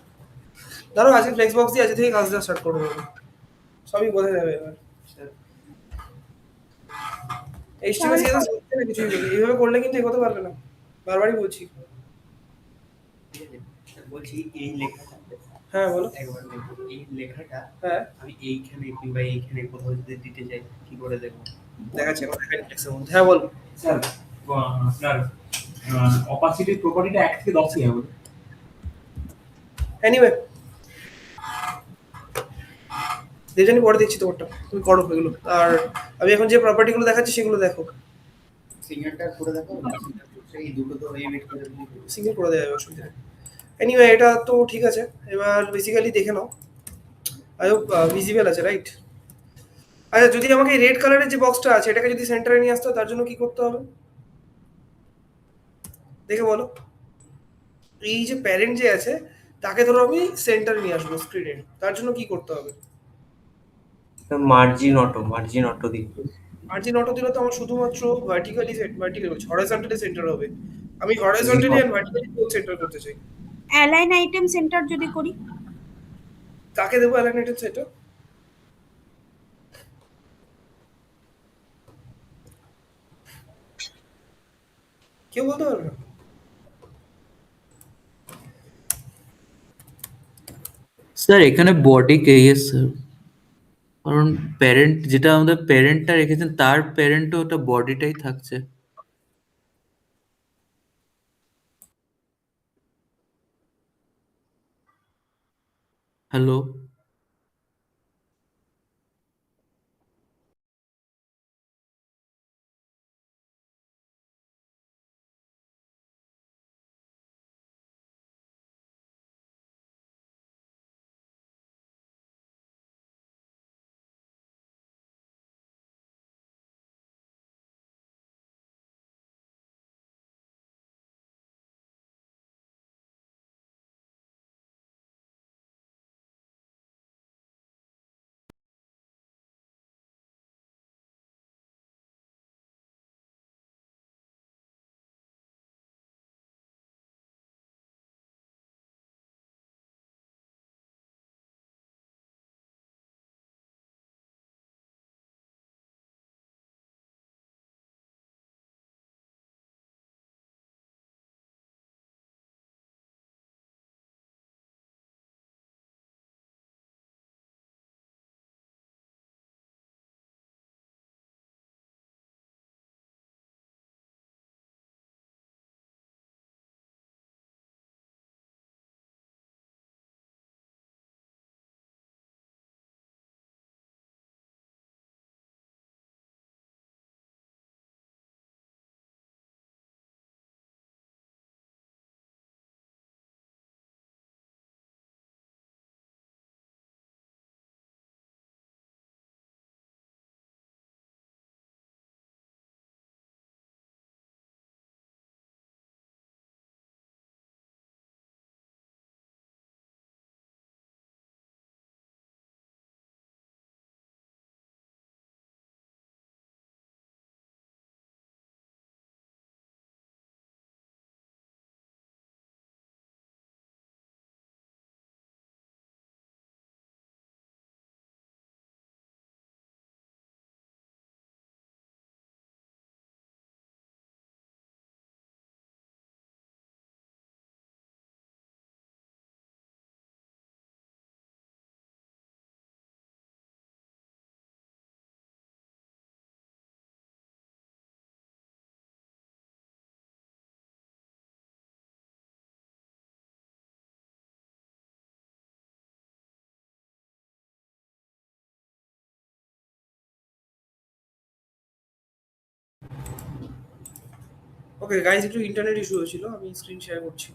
ধরো আজকে ফ্লেক্স বক্স দিয়ে আজকে থেকে কাজ দেওয়া স্টার্ট করবো আমি। সবই বোঝা যাবে এবার। এইচটিএমএল সিএসএস হচ্ছে না কিছুই বলি, এইভাবে করলে কিন্তু এগোতে পারবে না, বারবারই বলছি। ঠিক আছে স্যার, বলছি এই লেখাটা হ্যাঁ বলো। একবার দেখো, এই লেখাটা হ্যাঁ আমি এইখানে কিংবা এইখানে কোথাও যদি দিতে চাই কি করে দেবো? দেখাচ্ছি আমার দেখাই টেক্সটের মধ্যে। হ্যাঁ বলো। স্যার আপনার অপাসিটির প্রপার্টিটা 1 থেকে 10 হবে। এনিওয়ে দেবজানি পরে দেখছি তোমারটা, তুমি করো এগুলো। আর আমি এখন যে প্রপার্টিগুলো দেখাচ্ছি সেগুলো দেখো। সিঙ্গেলটা করে দেখো, এই দুটো তো এডিট করে দিই। সিঙ্গেল করে দেওয়া যাবে, অসুবিধা নেই। এনিওয়ে এটা তো ঠিক আছে, এবার বেসিক্যালি দেখে নাও। আই হোপ ভিজিবল আছে, রাইট? আচ্ছা যদি আমাকে রেড কালারের যে বক্সটা আছে এটাকে যদি সেন্টারে নিয়ে আসতে হয় তার জন্য কি করতে হবে দেখে বলো। এই যে প্যারেন্ট যে আছে তাকে ধরো আমি সেন্টারে নিয়ে আসবো স্ক্রিনে, তার জন্য কি করতে হবে? মার্জিন অটো দিই। মার্জিন অটো দিলে তো আমার শুধুমাত্র ভার্টিক্যালি হরাইজন্টালি সেন্টার হবে। আমি হরাইজন্টালি এন্ড ভার্টিক্যালি সেন্টার করতে চাই। অ্যালাইন আইটেম সেন্টার যদি করি? কাকে দেবো অ্যালাইনেটেড সেটা? কেউ বলতে পারবে না। স্যার এখানে বডি কে? Yes sir. কারণ প্যারেন্ট যেটা আমাদের প্যারেন্টটা রেখেছেন তার প্যারেন্টও ওটা বডিটাই থাকছে। হ্যালো? ওকে গাইজ, একটু ইন্টারনেট ইস্যু হয়েছিল, আমি স্ক্রিন শেয়ার করছি।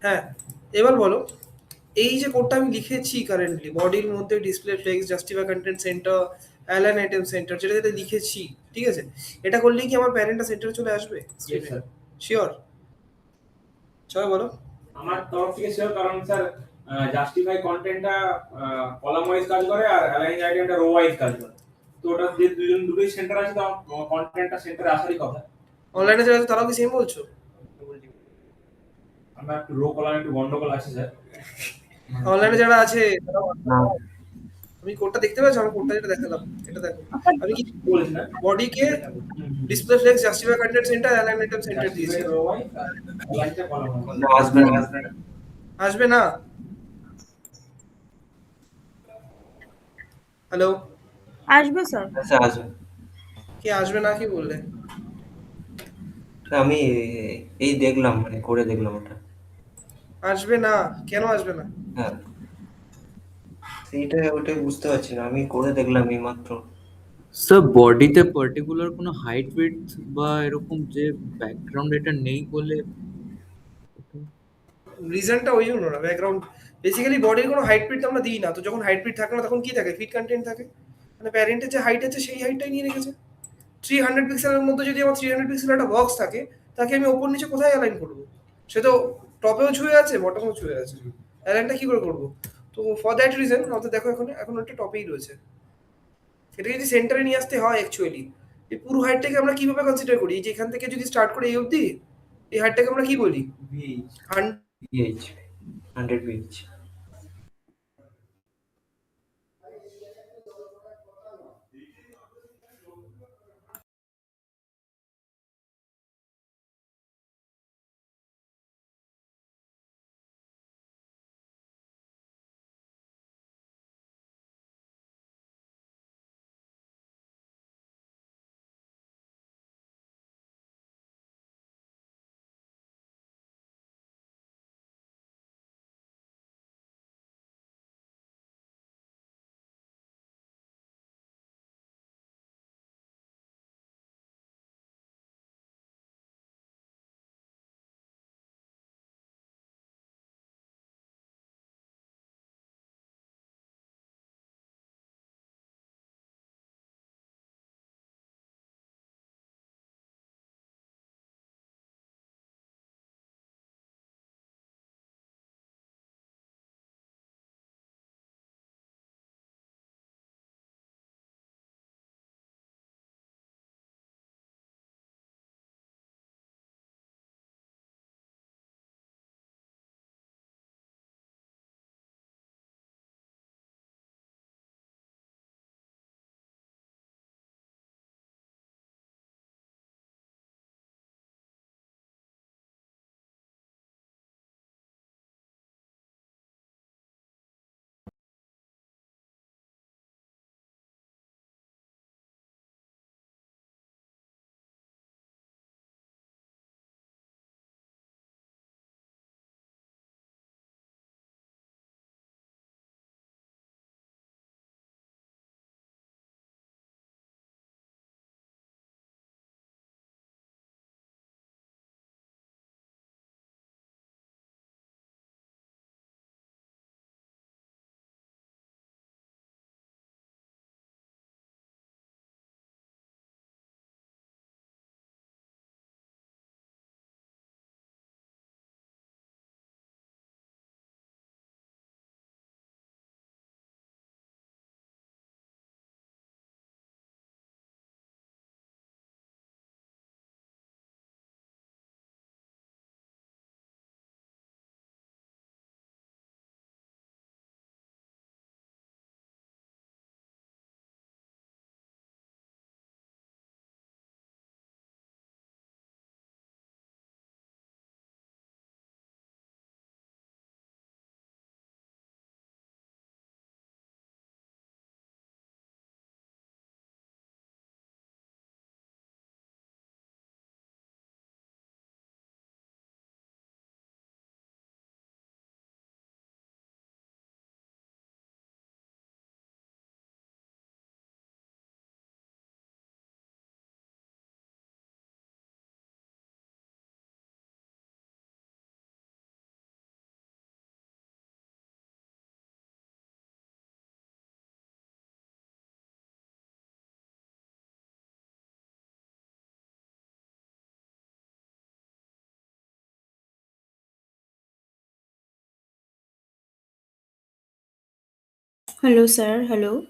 হ্যাঁ, এবার বলো, এই যে কোডটা আমি লিখেছি কারেন্টলি, বডির মধ্যে display flex, justify content center, align item centre, যেটা যেটা লিখেছি, ঠিক আছে, এটা করলেই কি আমার প্যারেন্টটা সেন্টারে চলে আসবে? Yes, sir. শিওর? চলো বলো। আমার তরফ থেকে শিওর, কারণ স্যার জাস্টিফাই কন্টেন্টটা কলাম ওয়াইজ কাজ করে আর অ্যালাইন আইটেমটা রো ওয়াইজ কাজ করে। তো ওটা যে দুটোই সেন্টার আছে, তো কন্টেন্টটা সেন্টারে আসারই কথা। অনলাইনে যারা আছে তারাও কি সেম বলছো? আমরা একটু রো কলাম একটু গন্ডগোল আছে স্যার। অনলাইনে যারা আছে তারাও, না আমি কোডটা দেখতে পাচ্ছ? আমার কোডটা যেটা দেখালাম, এটা দেখো। আমি কি বলেছি না বডিকে display flex, justify content center, align item center দিয়েছি। জাস্টিফাই রো ওয়াইজ আর অ্যালাইনটা কলাম ওয়াইজ। না, আসবে না। আসবে না? হ্যালো? আসবে স্যার। আচ্ছা আসবে। কি আসবে না কি বললে? আমি এই দেখলাম, মানে করে দেখলাম ওটা। আসবে না? কেন আসবে না? হ্যাঁ, ওটাই বুঝতে পারছি না, আমি করে দেখলাম এই মাত্র। স্যার বডিতে পার্টিকুলার কোনো হাইট উইডথ বা এরকম যে ব্যাকগ্রাউন্ড এটা নেই বলে রিজনটা ওই জন্য না, ব্যাকগ্রাউন্ড বেসিক্যালি বডির কোনো হাইট পিট আমরা দিই না, তো যখন হাইট পিট থাকে না তখন কি থাকে? ফিট কন্টেন্ট থাকে। মানে প্যারেন্টের যে হাইট আছে সেই হাইটটাই নিয়ে রেখেছে। 300 পিক্সেলের মধ্যে যদি আমার 300 পিক্সেলের একটা বক্স থাকে, তাকে আমি ওপর নিচে কোথায় অ্যালাইন করবো? সে তো টপেও ছুঁয়ে আছে, বটমেও ছুঁয়ে আছে, অ্যালাইনটা কি করে করবো? তো ফর দ্যাট রিজন আমাদের দেখো এখন একটা টপেই রয়েছে। এটা যদি সেন্টারে নিয়ে আসতে হয় অ্যাকচুয়ালি, এই পুরো হাইটটাকে আমরা কিভাবে কনসিডার করি? এই যে এখান থেকে যদি স্টার্ট করে এই অবধি, এই হাইটটাকে আমরা কি বলি? VH. 100। PH, 100 pH. Hello, sir. Hello.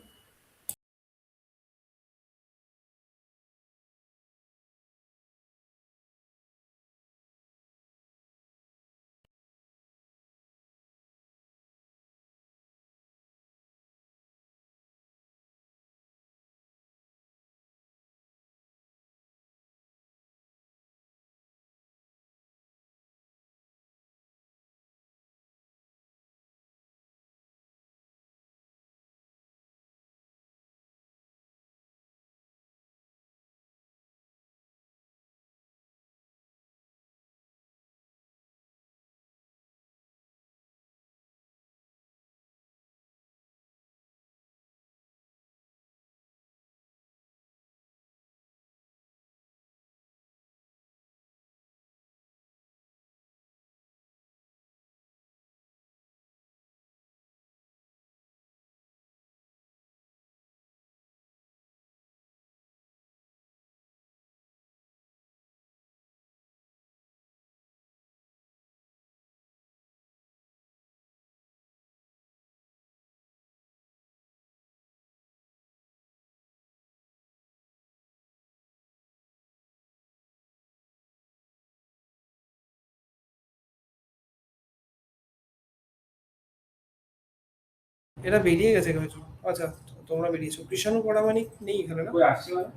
এটা বেরিয়ে গেছে কিছু। আচ্ছা, তোমরা বেরিয়েছো। কৃষাণু পরামানিক নেই এখানে না? কই আসছে মানে?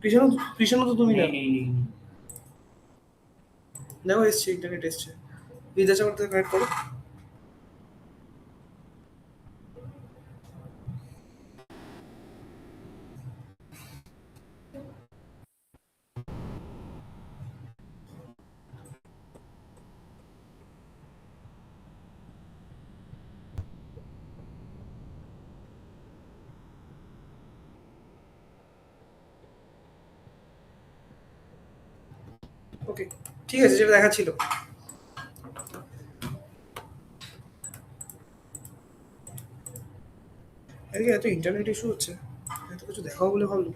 কৃষাণু কৃষাণু তো তুমি না। নেই। দেখো এসছে, ইন্টারনেট এসছে। বিদ্যাসাগর থেকে কানেক্ট করো। ওকে, ঠিক আছে, যেটা দেখাচ্ছিল। এদিকে এত ইন্টারনেট ইস্যু হচ্ছে, এত কিছু দেখাও বলে ভাবলো।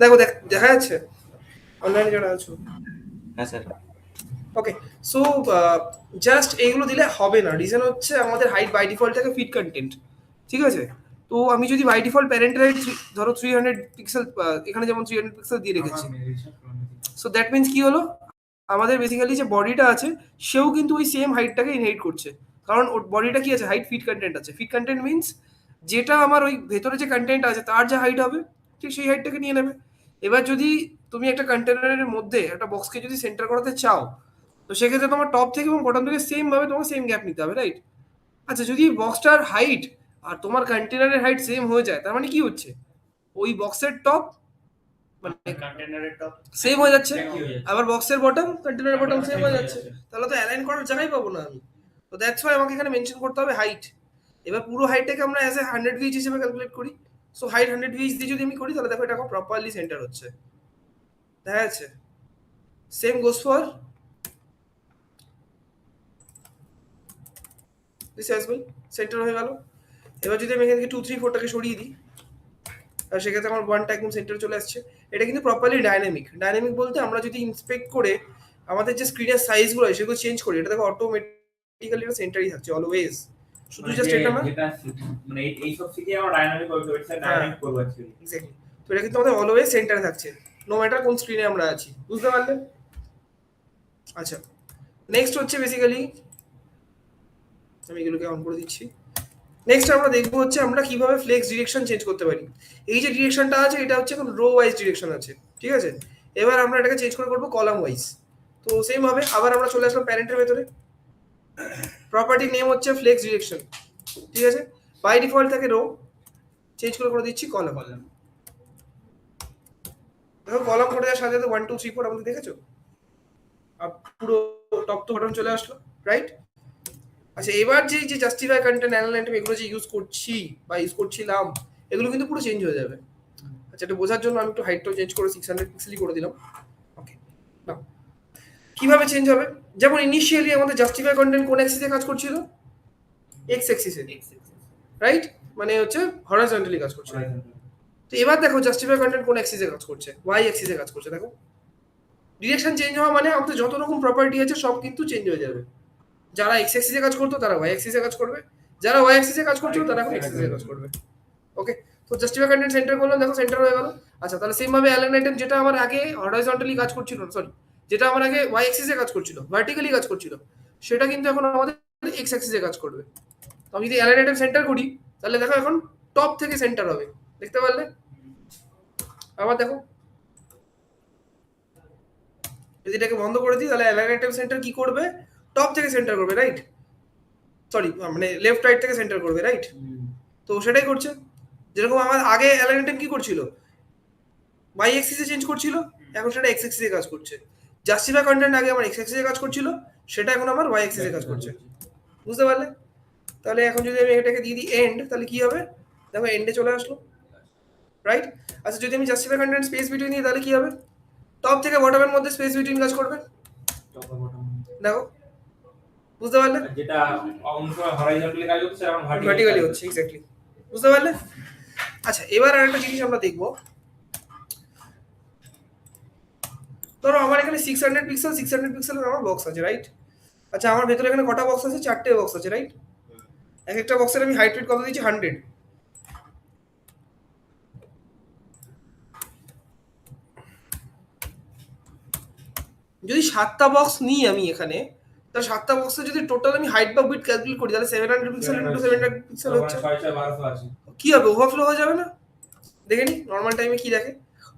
দেখো দেখা যাচ্ছে অনলাইনে যারা আছো। হ্যাঁ স্যার। ওকে, সো জাস্ট এইগুলো দিলে হবে না। রিজন হচ্ছে আমাদের হাইট বাই ডিফল্ট থাকে ফিট কন্টেন্ট, ঠিক আছে? তো আমি যদি বাই ডিফল্ট প্যারেন্টাল হাইট ধরো 300 পিক্সেল, এখানে যেমন 300 পিক্সেল দিয়ে রেখেছি, সো দ্যাট মিন্স কি হলো, আমাদের বেসিক্যালি যে বডিটা আছে সেও কিন্তু ওই সেম হাইটটাকে ইনহেরিট করছে। কারণ ওর বডিটা কি আছে, হাইট ফিট কন্টেন্ট আছে। ফিট কন্টেন্ট মিন্স যেটা আমার ওই ভেতরে যে কন্টেন্ট আছে তার যে হাইট হবে ঠিক সেই হাইটটাকে নিয়ে নেবে। এবার যদি তুমি একটা কন্টেনারের মধ্যে একটা বক্সকে যদি সেন্টার করাতে চাও, তো সেক্ষেত্রে তোমার টপ থেকে এবং বটম থেকে সেম ভাবে তোমার সেম গ্যাপ নিতে হবে, রাইট? আচ্ছা, যদি বক্সটার হাইট আর তোমার কন্টেনারের হাইট সেম হয়ে যায়, তার মানে কি হচ্ছে, ওই বক্সের টপ মানে কন্টেনারের টপ সেম হয়ে যাচ্ছে, একই হয়ে যাচ্ছে। আবার বক্সের বটম কন্টেনারের বটম সেম হয়ে যাচ্ছে। তাহলে তো অ্যালাইন করার জায়গায় পাবো না আমি। তো দ্যাটস ওয়াই আমাকে এখানে মেনশন করতে হবে হাইট। এবার পুরো হাইটটাকে আমরা অ্যাজ এ 100 ভিএইচ হিসেবে ক্যালকুলেট করি। সো হাইট 100 ভিএইচ দিয়ে যদি আমি করি, তাহলে দেখো এটা প্রপারলি সেন্টার হচ্ছে, দেখা যাচ্ছে। Same goes for this as well, centre হয়ে গেল। এবার যদি আমি এখান থেকে 2 3 4টাকে সরিয়ে দিই, আর সেক্ষেত্রে আমার ওয়ানটা একদম সেন্টারে চলে আসছে। এটা কিন্তু প্রপারলি ডাইনামিক। ডাইনামিক বলতে আমরা যদি ইন্সপেক্ট করে আমাদের যে স্ক্রিনের সাইজগুলো হয় সেগুলো চেঞ্জ করি, এটা দেখো অটোমেটিক্যালি এটা সেন্টারই থাকছে অলওয়েজ। শুধু জাস্ট এটা না, যেটা মানে এই সব শিখে আমরা ডাইনামিক ওয়েবসাইট ডাইনামিক করব অ্যাকচুয়ালি। এক্স্যাক্টলি। তো এটা কিন্তু আমাদের অলওয়েজ সেন্টারে থাকছে, নো ম্যাটার কোন স্ক্রিনে আমরা আছি। বুঝতে পারলেন? আচ্ছা, নেক্সট হচ্ছে বেসিক্যালি, আমি এগুলোকে অন করে দিচ্ছি। নেক্সট আমরা দেখবো হচ্ছে আমরা কিভাবে ফ্লেক্স ডিরেকশন চেঞ্জ করতে পারি। এই যে ডিরেকশনটা আছে এটা হচ্ছে এখন রো ওয়াইজ ডিরেকশন আছে, ঠিক আছে? এবার আমরা এটাকে চেঞ্জ করে করবো কলাম ওয়াইজ। তো সেম ভাবে আবার আমরা চলে আসলাম প্যারেন্টের ভেতরে। প্রপার্টি নেম হচ্ছে ফ্লেক্স ডিরেকশন, ঠিক আছে? বাই ডিফল্ট থাকে রো, চেঞ্জ করে দিচ্ছি কলাম। দেখো কলাম করে দেওয়ার সাথে সাথে 1 2 3 4 আমাদের দেখেছো, আর পুরো টপ টু বটম চলে আসলো, রাইট? আচ্ছা, এবার যে জাস্টিফাই কন্টেন্ট অ্যানালাইন্ট এগুলো যে ইউজ করছি বা ইউজ করছিলাম, এগুলো কিন্তু পুরো চেঞ্জ হয়ে যাবে। আচ্ছা, এটা বোঝার জন্য আমি একটু হাইটটাও চেঞ্জ করে 600 পিক্সেলই করে দিলাম। ওকে, নাও কিভাবে চেঞ্জ হবে? যেমন ইনিশিয়ালি আমাদের জাস্টিফাই কন্টেন্ট কোন অ্যাক্সিসে কাজ করছিল? এক্স অ্যাক্সিসে, রাইট? মানে হচ্ছে হরাইজন্টালি কাজ করছে। তো এবার দেখো জাস্টিফাই কন্টেন্ট কোন অ্যাক্সিসে কাজ করছে? ওয়াই অ্যাক্সিসে কাজ করছে। দেখো ডিরেকশন চেঞ্জ হওয়া মানে আমাদের যত রকম প্রপার্টি আছে সব কিন্তু চেঞ্জ হয়ে যাবে। যারা এক্স অ্যাক্সিসে কাজ করতো তারা ওয়াই অ্যাক্সিসে কাজ করবে, যারা ওয়াই অ্যাক্সিসে কাজ করছিল তারা এখন এক্স অ্যাক্সিসে কাজ করবে। ওকে, তো জাস্টিফাই কন্টেন্ট সেন্টার করলাম, দেখো সেন্টার হয়ে গেল। আচ্ছা, তাহলে সেম ভাবে অ্যালাইন আইটেম যেটা আমার আগে হরাইজন্টালি কাজ করছিল, সরি, যেটা আমার আগে ওয়াই অ্যাক্সিসে কাজ করছিল, ভার্টিক্যালি কাজ করছিল, সেটা কিন্তু এখন আমাদের এক্স অ্যাক্সিসে কাজ করবে। তো আমি যদি অ্যালাইন আইটেম সেন্টার করি, তাহলে দেখো এখন টপ থেকে সেন্টার হবে, দেখতে পারলে? আবার দেখো, যদি এটাকে বন্ধ করে দিই, তাহলে অ্যালাইন আইটেম সেন্টার কি করবে? টপ থেকে সেন্টার করবে, রাইট? সরি, মানে লেফট রাইট থেকে সেন্টার করবে, রাইট? তো সেটাই করছে। যেরকম আমার আগে অ্যালাইন আইটেম কি করছিল, ওয়াই এক্সিসে চেঞ্জ করছিল, এখন সেটা এক্স এক্সিসে কাজ করছে। জাস্টিফাই কন্টেন্ট আগে আমার এক্স এক্সিসে কাজ করছিল, সেটা এখন আমার ওয়াই এক্সিসে কাজ করছে, বুঝতে পারলে? তাহলে এখন যদি আমি এটাকে দিয়ে দিই এন্ড, তাহলে কি হবে? দেখো এন্ডে চলে আসলো, রাইট? আচ্ছা, যদি আমি জাস্টিফাই কন্টেন্ট স্পেস বিটুইন দিই, তাহলে কি হবে? টপ থেকে বটমের মধ্যে স্পেস বিটুইন কাজ করবে, দেখো, বুঝতে পারলে? যেটা হরাইজন্টালি কাজ হচ্ছে এখন ভার্টিক্যালি হচ্ছে, এক্স্যাক্টলি, বুঝতে পারলে? আচ্ছা, এবার আরেকটা জিনিস আমরা দেখবো। ধরো আমার এখানে 600 পিক্সেল 600 পিক্সেলের আমার বক্স আছে, রাইট? আচ্ছা, আমার ভেতরে এখানে কটা বক্স আছে? 4টে বক্স আছে, রাইট? এক একটা বক্সের আমি হাইট রেট কত দিয়েছি? 100। যদি 7টা বক্স নিই আমি এখানে, তাহলে 7টা বক্সে যদি টোটাল আমি হাইট বা উইডথ ক্যালকুলেট করি, তাহলে 700 পিক্সেল ইনটু 700 পিক্সেল হচ্ছে, 600-1200 আছে। কি হবে? ওভারফ্লো হয়ে যাবে না? দেখে নি নর্মাল টাইমে কি দেখে,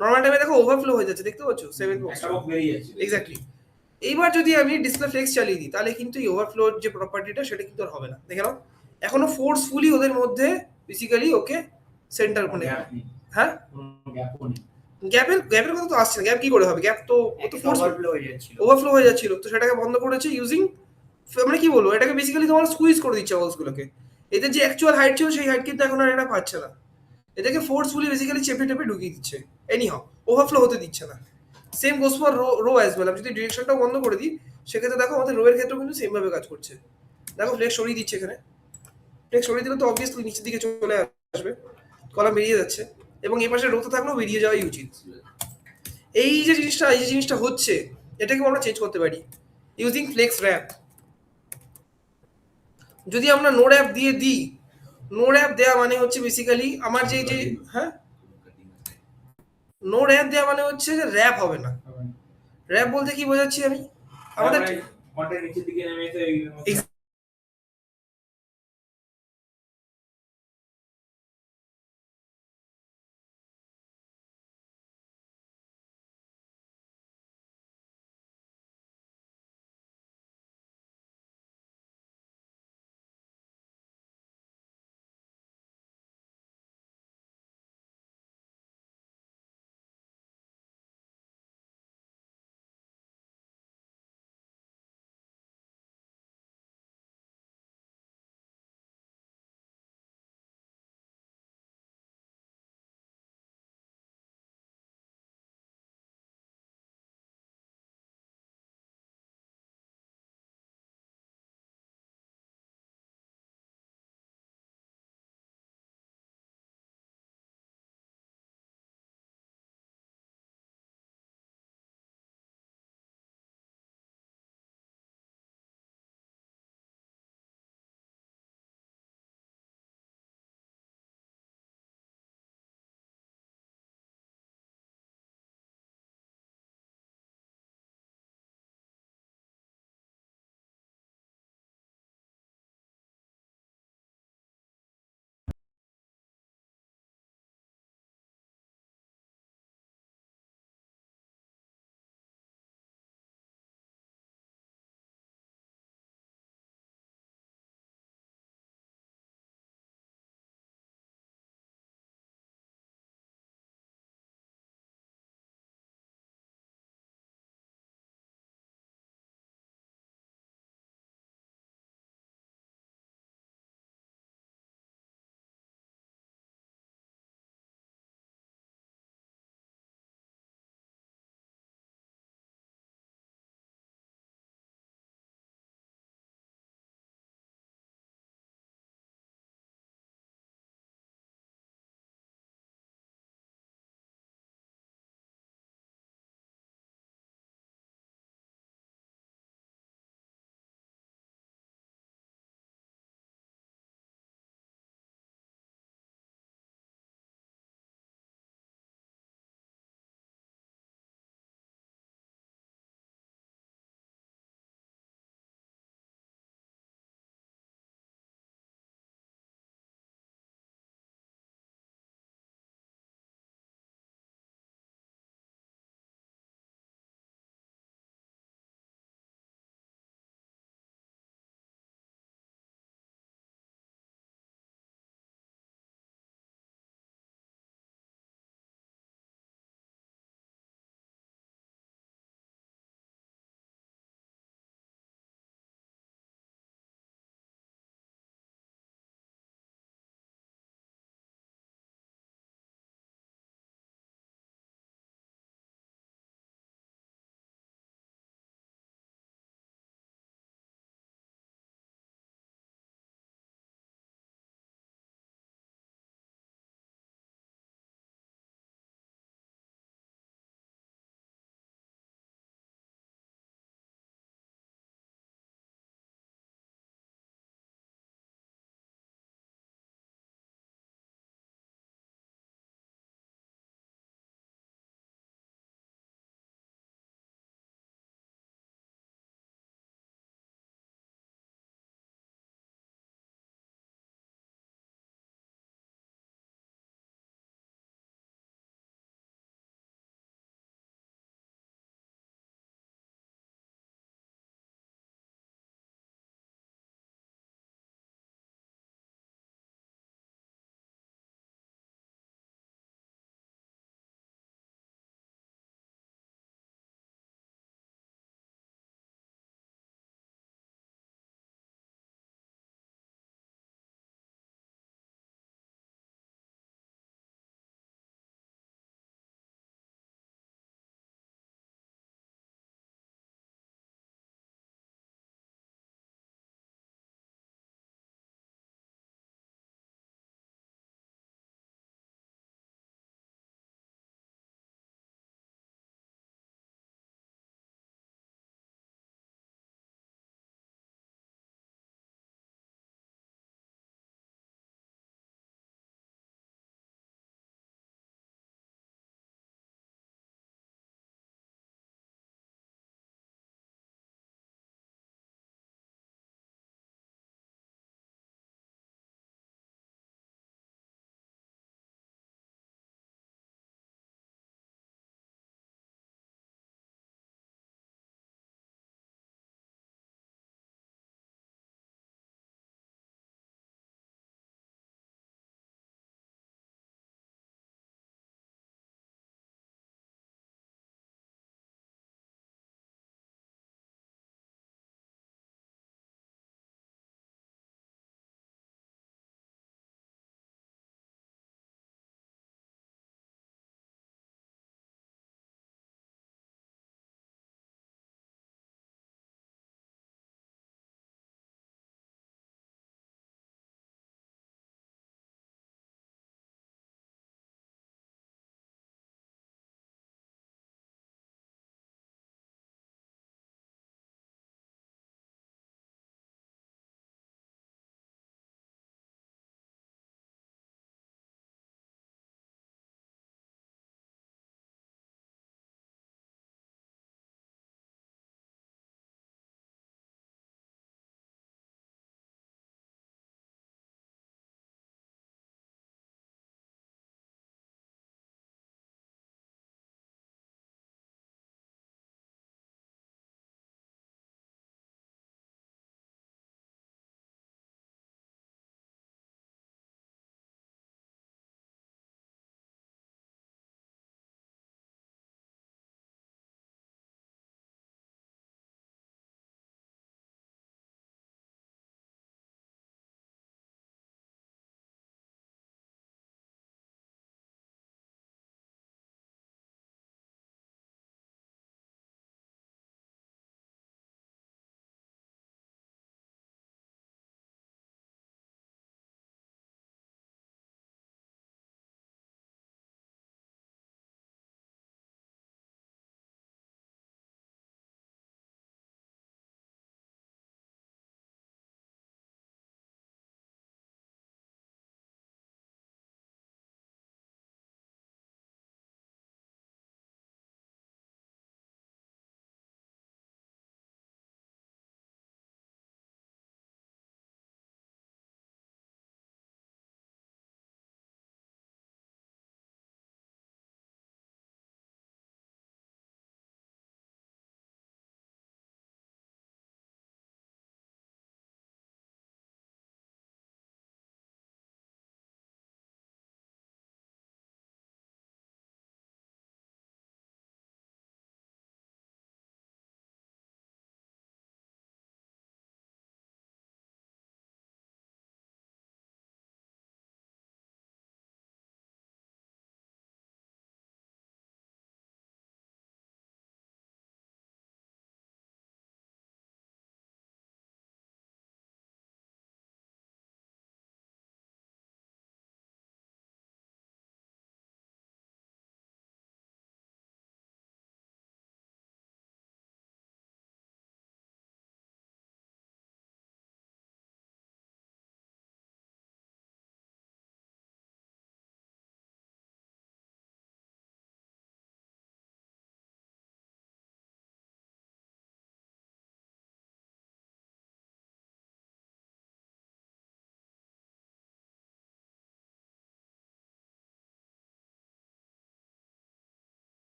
নর্মাল টাইমে দেখো ওভারফ্লো হয়ে যাচ্ছে, দেখতে পাচ্ছ 7 বক্স, একটা বক্স বেরিয়ে যাচ্ছে। এক্স্যাক্টলি। এইবার যদি আমি ডিসপ্লে ফ্লেক্স চালিয়ে দিই, তাহলে কিন্তু এই ওভারফ্লোর যে প্রপার্টিটা, সেটা কিন্তু আর হবে না, দেখে নাও। এখনো ফোর্সফুলি ওদের মধ্যে বেসিক্যালি ওকে সেন্টার মানে, গ্যাপ নেই, হ্যাঁ, কোনো গ্যাপও নেই। গ্যাপের কথা তো আসছে না, গ্যাপ কি করে হবে? গ্যাপ তো ফোর্স ওভারফ্লো হয়ে যাচ্ছিল। ওভারফ্লো হয়ে যাচ্ছিল, তো সেটাকে বন্ধ করেছে ইউজিং, মানে কি বলবো, এটাকে বেসিক্যালি তোমার স্কুইজ করে দিচ্ছে ওয়ালসগুলোকে। এদের যে অ্যাকচুয়াল হাইট ছিল, সেই হাইট কিন্তু এখন আর এটা পাচ্ছে না, এটাকে ফোর্সফুলি বেসিক্যালি চেপে টেপে ঢুকিয়ে দিচ্ছে, এনি হাও ওভারফ্লো হতে দিচ্ছে না। Same goes for rho as well. আমি যদি ডিরেকশনটাও বন্ধ করে দিই, সেক্ষেত্রে দেখো আমাদের রো এর ক্ষেত্রেও কিন্তু সেম ভাবে কাজ করছে। দেখো ফ্লেক্স সরিয়ে দিচ্ছে, এখানে ফ্লেক্স সরিয়ে দিলে তো অবভিয়াসলি নিচের দিকে চলে আসবে, কলাম বেরিয়ে যাচ্ছে, এবং এই পাশে রোতে থাকলেও বেরিয়ে যাওয়াই উচিত। এই যে জিনিসটা হচ্ছে, এটাকে আমরা চেঞ্জ করতে পারি ইউজিং ফ্লেক্স র্যাপ। যদি আমরা নো র্যাপ দিয়ে দিই, নো র্যাপ দেওয়া মানে হচ্ছে বেসিক্যালি আমার যে হ্যাঁ, নো র্যাপ দেওয়া মানে হচ্ছে যে র্যাপ হবে না। র্যাপ বলতে কি বোঝাচ্ছি আমি? আমাদের কন্টেন্ট নিচের দিকে নেমে এসে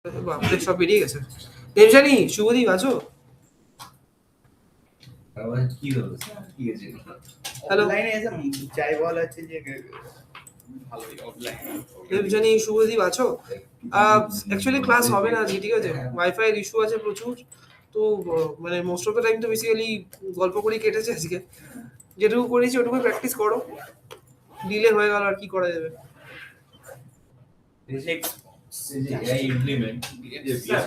বাপরে সব বেরিয়ে গেছে। দেবজানি, শুভদীপ আছো? আবার কি হলো কি হয়েছে হ্যালো অফলাইনে এসে চাই বলা আছে যে ভালোই অফলাইন। দেবজানি, শুভদীপ আছো? অ্যাকচুয়ালি ক্লাস হবে না আজকে, ঠিক আছে? ওয়াইফাই এর ইস্যু আছে প্রচুর। তো মানে মোস্ট অফ দ্য টাইম তো বেসিক্যালি গল্প করেই কেটেছে আজকে। যেটুকু করেছি ওটুকু প্র্যাকটিস করো। ডিলে হয়ে গেল, আর কি করা যাবে? এই যে এআই ইমপ্লিমেন্ট